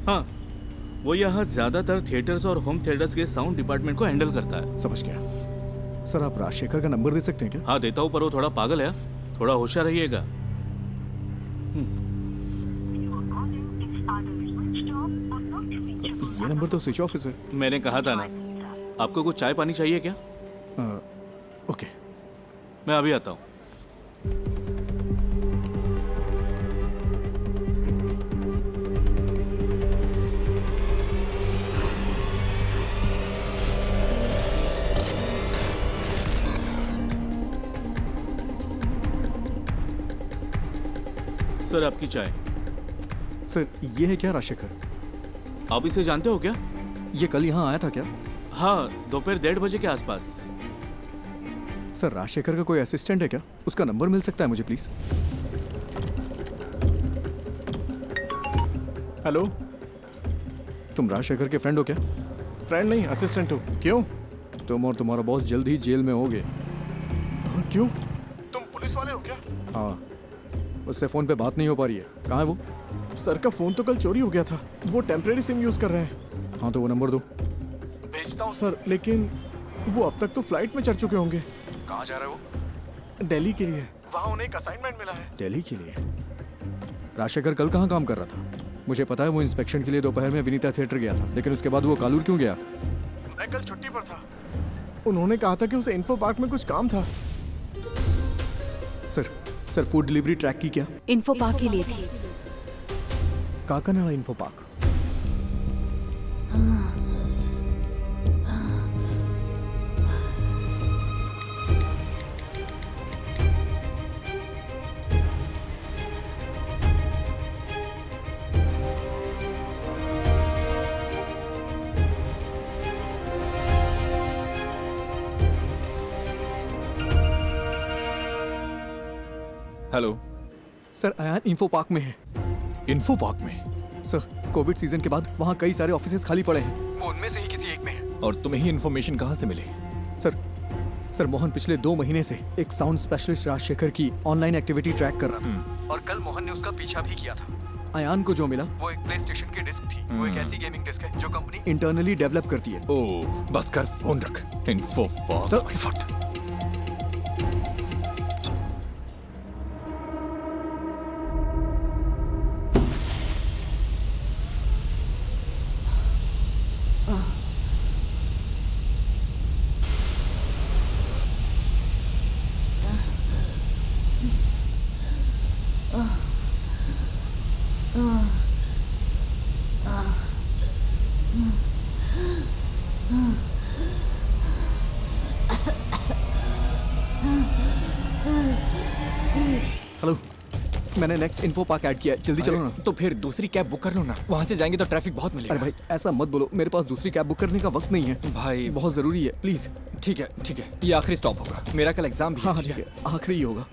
हाँ, वो यहाँ ज्यादातर थिएटर्स और होम थिएटर्स के साउंड डिपार्टमेंट को हैंडल करता है। समझ गया। सर, आप राजशेखर का नंबर दे सकते हैं क्या? हाँ देता हूँ, पर वो थोड़ा पागल है। थोड़ा होशियार रहिएगा। ये नंबर तो स्विच ऑफ है सर। मैंने कहा था ना। आपको कुछ चाय पानी चाहिए क्या? ओके, मैं अभी आता हूँ। सर, आपकी चाय। सर, ये है क्या राजशेखर? आप इसे जानते हो क्या? ये कल यहाँ आया था क्या? हाँ, दोपहर 1:30 बजे के आसपास। सर, राजशेखर का कोई असिस्टेंट है क्या? उसका नंबर मिल सकता है मुझे प्लीज? हेलो, तुम राजशेखर के फ्रेंड हो क्या? फ्रेंड नहीं, असिस्टेंट हो। क्यों? तुम और तुम्हारा बॉस जल्द ही जेल में होगे। क्यों? तुम पुलिस वाले हो क्या? हाँ, उससे फोन पे बात नहीं हो पा रही है। कहाँ है वो? सर का फोन तो कल चोरी हो गया था। वो टेम्परेरी सिम यूज कर रहे हैं। हाँ, तो वो नंबर दो। भेजता हूँ सर, लेकिन वो अब तक तो फ्लाइट में चढ़ चुके होंगे। कहाँ जा रहे वो? दिल्ली के लिए। वहाँ उन्हें एक असाइनमेंट मिला है। दिल्ली के लिए? राजशेखर कल कहाँ काम कर रहा था? मुझे पता है वो इंस्पेक्शन के लिए दोपहर में विनीता थिएटर गया था, लेकिन उसके बाद वो कालूर क्यों गया? मैं कल छुट्टी पर था। उन्होंने कहा था कि उसे इन्फो पार्क में कुछ काम था। सर, फूड डिलीवरी ट्रैक की क्या? इन्फो पार्क के लिए थी। Kakkanad info park. Hello sir, Ayaan info park में है। इन्फो पार्क में? सर, कोविड सीजन के बाद वहाँ कई सारे ऑफिसेज खाली पड़े हैं। वो उनमें से ही किसी एक में है। और तुम्हें ही इन्फॉर्मेशन कहाँ से मिली? सर, मोहन पिछले 2 महीने से एक साउंड स्पेशलिस्ट राजशेखर की ऑनलाइन एक्टिविटी ट्रैक कर रहा था, और कल मोहन ने उसका पीछा भी किया था। अयान को जो मिला वो एक प्ले स्टेशन की डिस्क थी। वो एक ऐसी गेमिंग डिस्क है जो कंपनी इंटरनली डेवलप करती है। ओह, बस कर, फोन रख। इन्फो सर, हेलो, मैंने नेक्स्ट इन्फो पार्क ऐड किया है, जल्दी चलो ना। तो फिर दूसरी कैब बुक कर लो ना, वहाँ से जाएंगे तो ट्रैफिक बहुत मिलेगा। अरे भाई ऐसा मत बोलो, मेरे पास दूसरी कैब बुक करने का वक्त नहीं है भाई। बहुत जरूरी है, प्लीज। ठीक है ठीक है, ये आखिरी स्टॉप होगा, मेरा कल एग्जाम भी है। हाँ ठीक है, आखिरी ही होगा।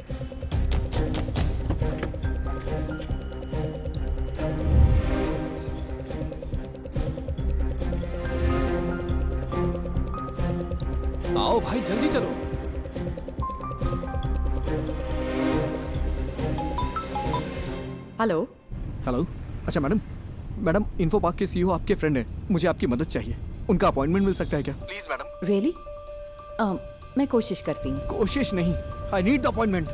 आओ भाई जल्दी चलो। हेलो। हेलो, अच्छा मैडम इन्फो पार्क के सीईओ आपके फ्रेंड हैं, मुझे आपकी मदद चाहिए। उनका अपॉइंटमेंट मिल सकता है क्या? Please madam. रियली? मैं कोशिश करती हूँ। कोशिश नहीं, I need the appointment.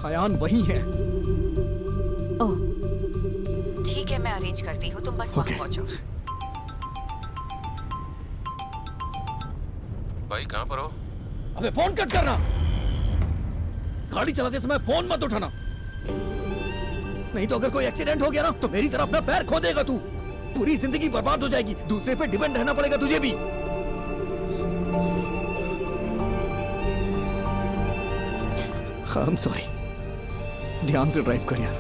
Ayaan वही है। ओह ठीक है, मैं अरेंज करती हूँ, तुम बस वहाँ पहुँचो। भाई कहाँ पर हो? अबे फोन कट करना, गाड़ी चलाते समय फोन मत उठाना, नहीं तो अगर कोई एक्सीडेंट हो गया ना तो मेरी तरह अपना पैर खो देगा तू। पूरी जिंदगी बर्बाद हो जाएगी, दूसरे पे डिपेंड रहना पड़ेगा तुझे भी। आई एम सॉरी, ध्यान से ड्राइव कर यार।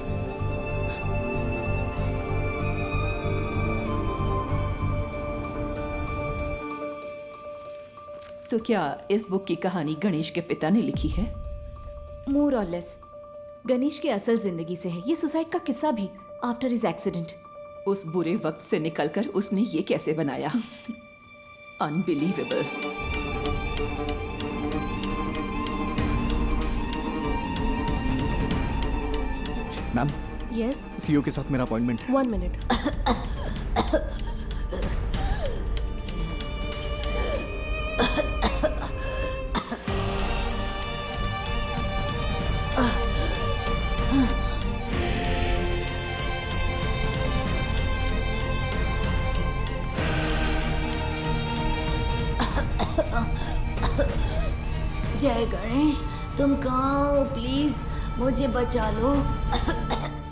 तो क्या इस बुक की कहानी गणेश के पिता ने लिखी है? मोर और लेस गणेश की असल जिंदगी से है ये सुसाइड का किस्सा भी, आफ्टर हिज एक्सीडेंट। उस बुरे वक्त से निकलकर उसने ये कैसे बनाया? अनबिलीवेबल। मैम। यस। सीईओ के साथ मेरा अपॉइंटमेंट है। 1 मिनट। जय गणेश, तुम कहाँ हो? प्लीज मुझे बचा लो।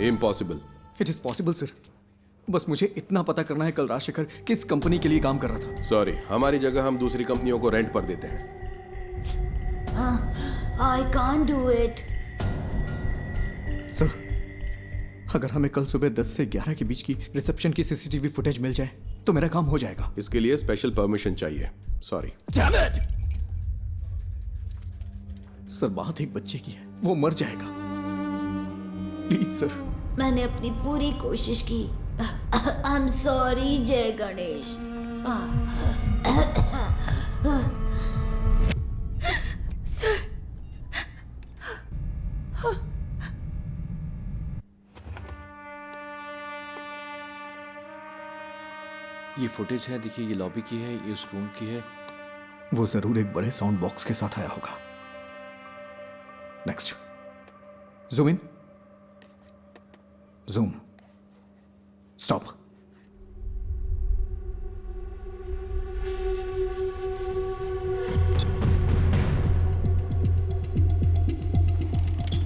Impossible. It is possible sir, बस मुझे इतना पता करना है कल राजशेखर किस कंपनी के लिए काम कर रहा था। सॉरी, हमारी जगह हम दूसरी कंपनियों को रेंट पर देते हैं। I can't do it. Sir, अगर हमें कल सुबह 10 से 11 के बीच की रिसेप्शन की सीसीटीवी फुटेज मिल जाए तो मेरा काम हो जाएगा। इसके लिए स्पेशल परमिशन चाहिए। सॉरी। सर, बात एक बच्चे की है, वो मर जाएगा, प्लीज सर। मैंने अपनी पूरी कोशिश की। आई एम सॉरी जय गणेश। सर, ये फुटेज है, देखिए, ये लॉबी की है, ये उस रूम की है। वो जरूर एक बड़े साउंड बॉक्स के साथ आया होगा। Next, zoom in, zoom, stop.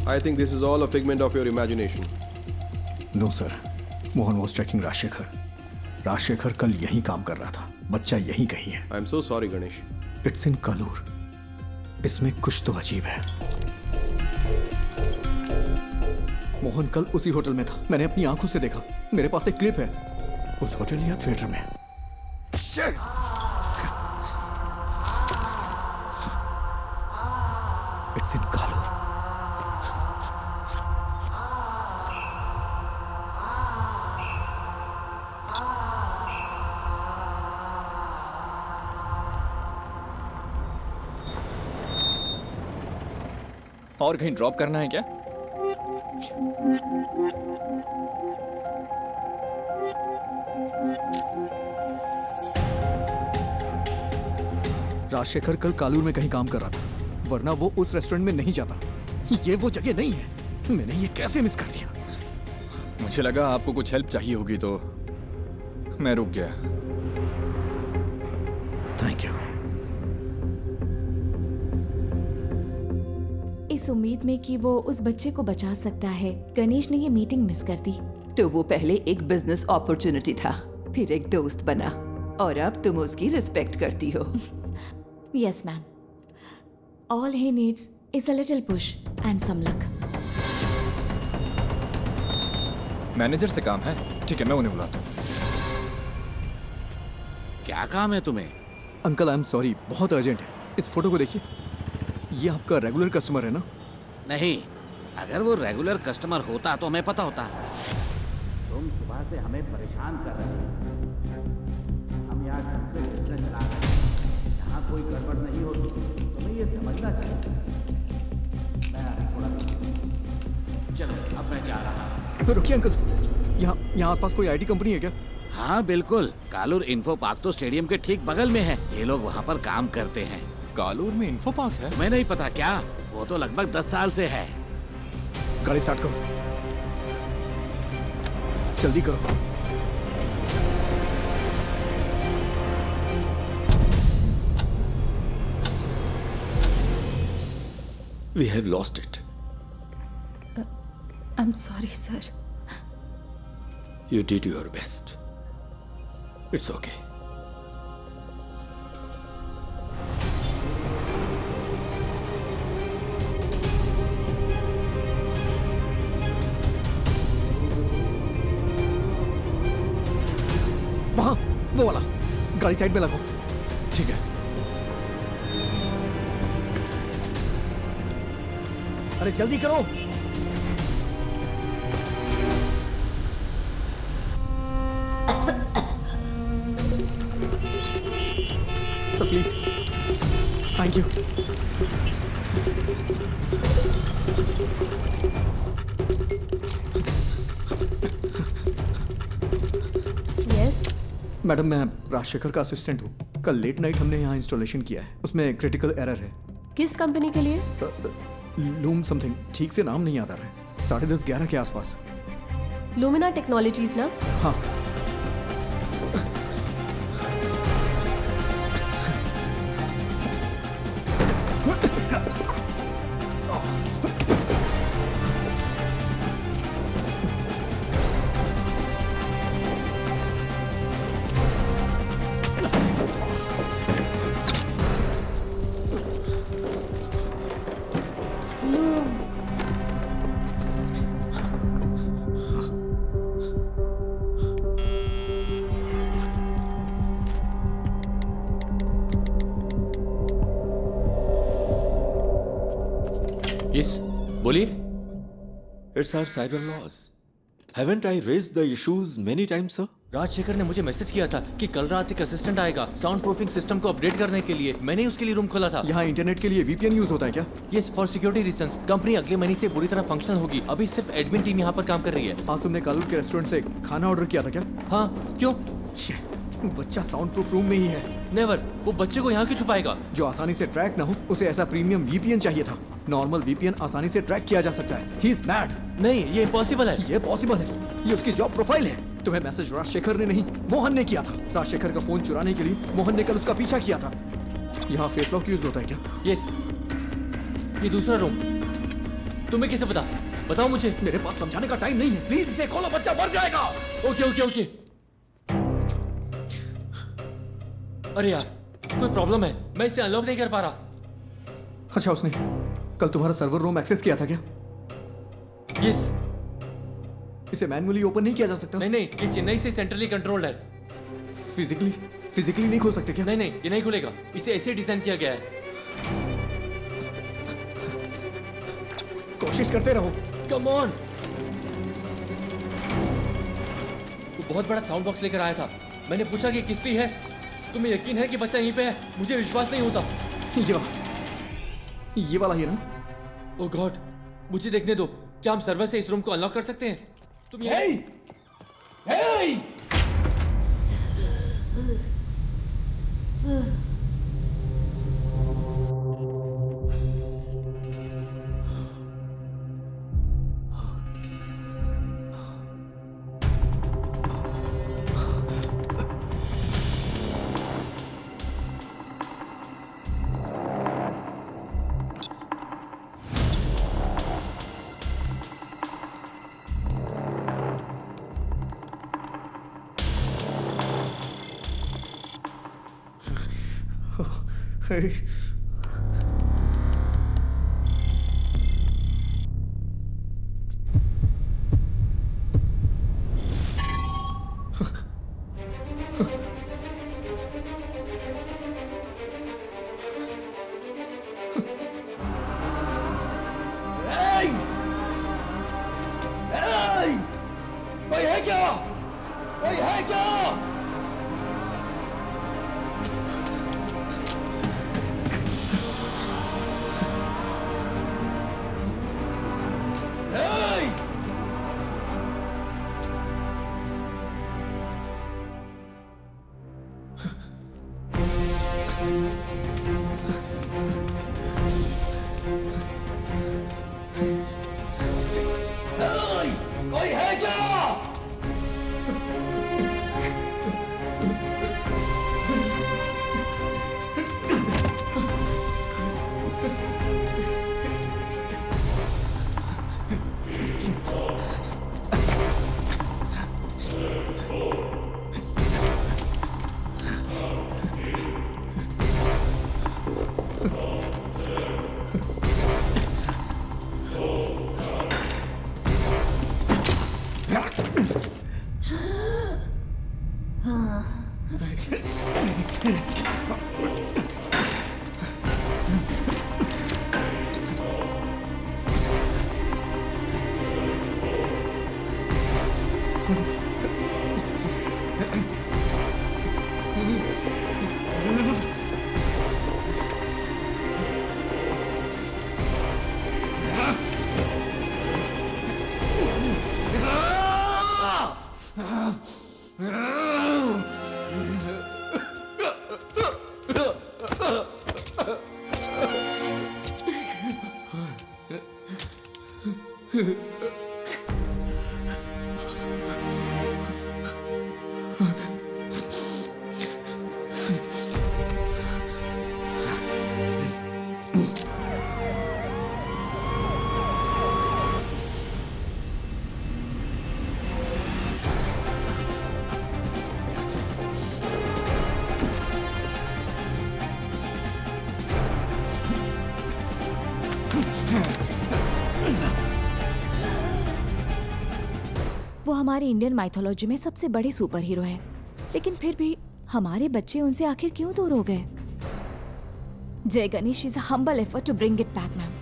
I think this is all a figment of your imagination. No sir, Mohan was checking Rajshekhar. Rajshekhar कल यहीं काम कर रहा था, बच्चा यहीं कहीं है। I am so sorry, Ganesh. It's in Kalur. इसमें कुछ तो अजीब है। मोहन कल उसी होटल में था, मैंने अपनी आंखों से देखा, मेरे पास एक क्लिप है, उस होटल या थिएटर में। It's in Kalur. और कहीं ड्रॉप करना है क्या? राजशेखर कल कालूर में कहीं काम कर रहा था, वरना वो उस रेस्टोरेंट में नहीं जाता। ये वो जगह नहीं है। मैंने ये कैसे मिस कर दिया? मुझे लगा आपको कुछ हेल्प चाहिए होगी तो मैं रुक गया। Thank you. इस उम्मीद में कि वो उस बच्चे को बचा सकता है, गणेश ने ये मीटिंग मिस कर दी। तो वो पहले एक बिजनेस अपॉर्चुनिटी था, फिर एक दोस्त बना, और अब तुम उसकी रिस्पेक्ट करती हो। Yes ma'am, all he needs is a little push and some luck. Manager से काम है, ठीक है, मैं उन्हें बुलाता हूँ। क्या काम है तुम्हें? अंकल आई एम सॉरी, बहुत अर्जेंट है। इस फोटो को देखिए, ये आपका रेगुलर कस्टमर है ना? नहीं, अगर वो रेगुलर कस्टमर होता तो हमें पता होता। तुम सुबह से हमें परेशान कर रहे हो। हम यहाँ ढंग से बिजनेस चला रहे हैं, यहाँ कोई गड़बड़ नहीं होती, तुम्हें ये समझना चाहिए। मैं थोड़ा चलो, अब मैं जा रहा हूँ। रुकिए अंकल, यहाँ आसपास कोई आईटी कंपनी है क्या? हाँ बिल्कुल, कालूर इन्फो पार्क तो स्टेडियम के ठीक बगल में है। ये लोग वहाँ पर काम करते हैं। कालूर में इन्फो पार्क है? मैं नहीं पता क्या, वो तो लगभग 10 साल से है। गाड़ी स्टार्ट करो, जल्दी करो। We have lost it. I'm sorry, sir. You did your best. It's okay. वहाँ, वो वाला। गाड़ी साइड में लगाओ। ठीक है। अरे जल्दी करो। Sir please, thank you. Yes madam, मैं राजशेखर का असिस्टेंट हूँ। कल लेट नाइट हमने यहाँ इंस्टॉलेशन किया है, उसमें क्रिटिकल एरर है। किस कंपनी के लिए? लूम समथिंग, ठीक से नाम नहीं याद आ रहा है। 10:30-11 के आसपास। लुमिना टेक्नोलॉजीज ना? हाँ। Yes, बोलिए। It's our cyber laws. Haven't I raised the issues many times, sir? Rajshekhar ने मुझे मैसेज किया था कि कल रात एक असिस्टेंट आएगा साउंड प्रूफिंग सिस्टम को अपडेट करने के लिए। मैंने उसके लिए रूम खोला था। यहाँ इंटरनेट के लिए VPN यूज होता है क्या? Yes, for security reasons. Company अगले महीने से पूरी तरह फंक्शनल होगी। अभी सिर्फ एडमिन टीम यहाँ पर काम कर रही है। आज तुमने कालूर के रेस्टोरेंट से खाना ऑर्डर किया था क्या? हाँ, क्यों? बच्चा साउंड प्रूफ रूम में ही है। नेवर, वो बच्चे को यहाँ क्यों छुपाएगा? जो आसानी से ट्रैक ना हो, उसे ऐसा प्रीमियम VPN चाहिए था। नॉर्मल VPN आसानी से ट्रैक किया जा सकता है। He is mad। नहीं, ये इम्पॉसिबल है। ये पॉसिबल है, ये उसकी जॉब प्रोफाइल है। तुम्हें मैसेज राजशेखर ने नहीं, मोहन ने किया था। राजशेखर का फोन चुराने के लिए मोहन ने कल उसका पीछा किया था। यहाँ फेस लॉक यूज होता है क्या? यस, ये दूसरा रूम। तुम्हें कैसे पता? बताओ मुझे। मेरे पास समझाने का टाइम नहीं है, प्लीज इसे खोलो, बच्चा मर जाएगा। Okay okay okay. अरे यार, कोई प्रॉब्लम है, मैं इसे अनलॉक नहीं कर पा रहा। अच्छा, उसने कल तुम्हारा सर्वर रूम एक्सेस किया था क्या? यस। इसे मैन्युअली ओपन नहीं किया जा सकता? नहीं नहीं, ये चेन्नई से सेंट्रली कंट्रोल्ड है। फिजिकली नहीं खोल सकते क्या? नहीं नहीं, ये नहीं खुलेगा। इसे ऐसे डिजाइन किया गया है। कोशिश करते रहो। Come on. वो बहुत बड़ा साउंड बॉक्स लेकर आया था। मैंने पूछा कि किसकी है। तुम्हें यकीन है कि बच्चा यहीं पे है? मुझे विश्वास नहीं होता। ये वाला ही है ना? ओह गॉड, मुझे देखने दो। क्या हम सर्वर से इस रूम को अनलॉक कर सकते हैं? तुम ये कोई है क्या? कोई है क्या? कोई है क्या? वो हमारी इंडियन माइथोलॉजी में सबसे बड़े सुपर हीरो है, लेकिन फिर भी हमारे बच्चे उनसे आखिर क्यों दूर हो गए? Jai Ganesh is a humble effort to bring it back, ma'am.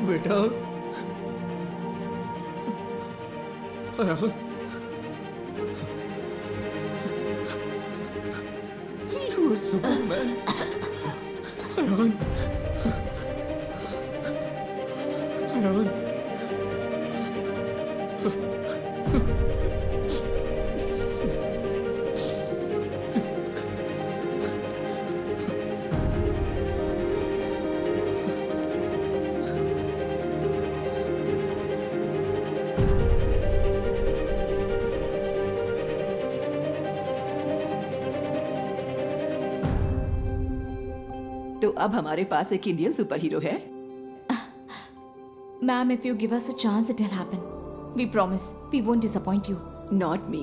बेटा You are Superman. Ayan. तो अब हमारे पास एक इंडियन सुपर हीरो है। Ma'am, if you give us a chance, it'll happen. We promise. We won't disappoint you. Not me.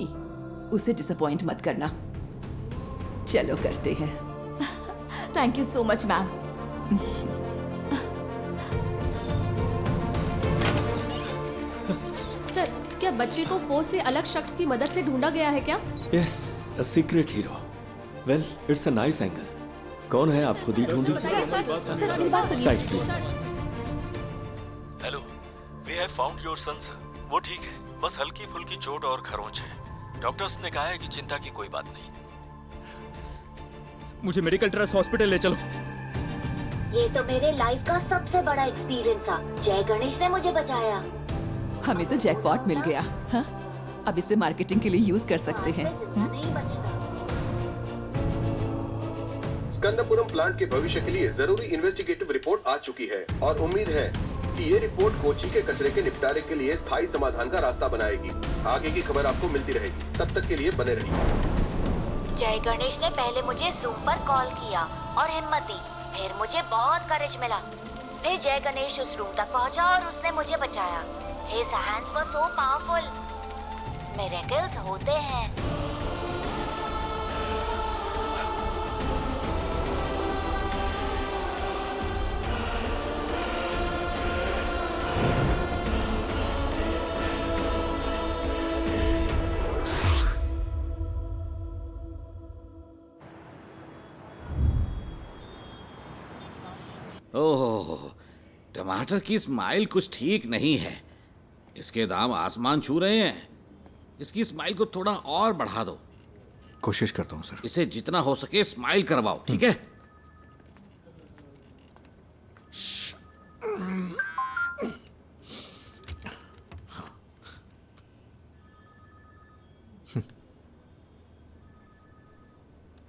उसे disappoint मत करना। चलो करते हैं। Thank you so much, ma'am. Sir, क्या बच्चे को फोर्स से अलग शख्स की मदद से ढूंढा गया है क्या? Yes, a secret hero. Well, it's a nice angle. कौन है आप खुद ही ढूंढिए। Side please. Hello, we have found your son sir. वो ठीक है, बस हल्की फुल्की चोट और खरोंच है। डॉक्टर्स ने कहा है कि चिंता की कोई बात नहीं। मुझे मेडिकल ट्रस्ट हॉस्पिटल ले चलो। ये तो मेरे लाइफ का सबसे बड़ा एक्सपीरियंस था। जय गणेश ने मुझे बचाया। हमें तो जैकपॉट मिल गया। हाँ? अब इसे मार्केटिंग के लिए यूज कर सकते हैं। नहीं बचता। स्कंदपुरम प्लांट के भविष्य के लिए जरूरी इन्वेस्टिगेटिव रिपोर्ट आ चुकी है और उम्मीद है कि ये रिपोर्ट कोची के कचरे के निपटारे के लिए स्थायी समाधान का रास्ता बनाएगी। आगे की खबर आपको मिलती रहेगी। तब तक के लिए बने रहिए। जय गणेश ने पहले मुझे जूम पर कॉल किया और हिम्मत दी। फिर मुझे बहुत करेज मिला। फिर जय गणेश उस रूम तक पहुंचा और उसने मुझे बचाया। His hands were so powerful. Miracles होते हैं। ओह, टमाटर की स्माइल कुछ ठीक नहीं है। इसके दाम आसमान छू रहे हैं। इसकी स्माइल को थोड़ा और बढ़ा दो। कोशिश करता हूँ सर। इसे जितना हो सके स्माइल करवाओ, ठीक है?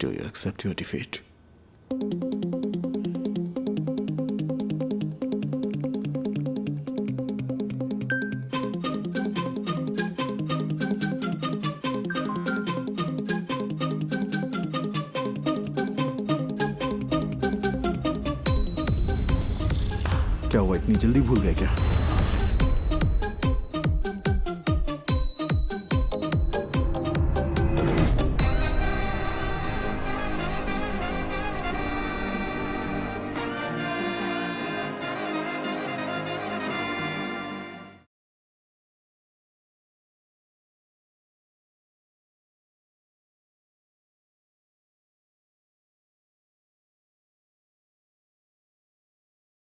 Do you accept your defeat? क्या हुआ, इतनी जल्दी भूल गए क्या?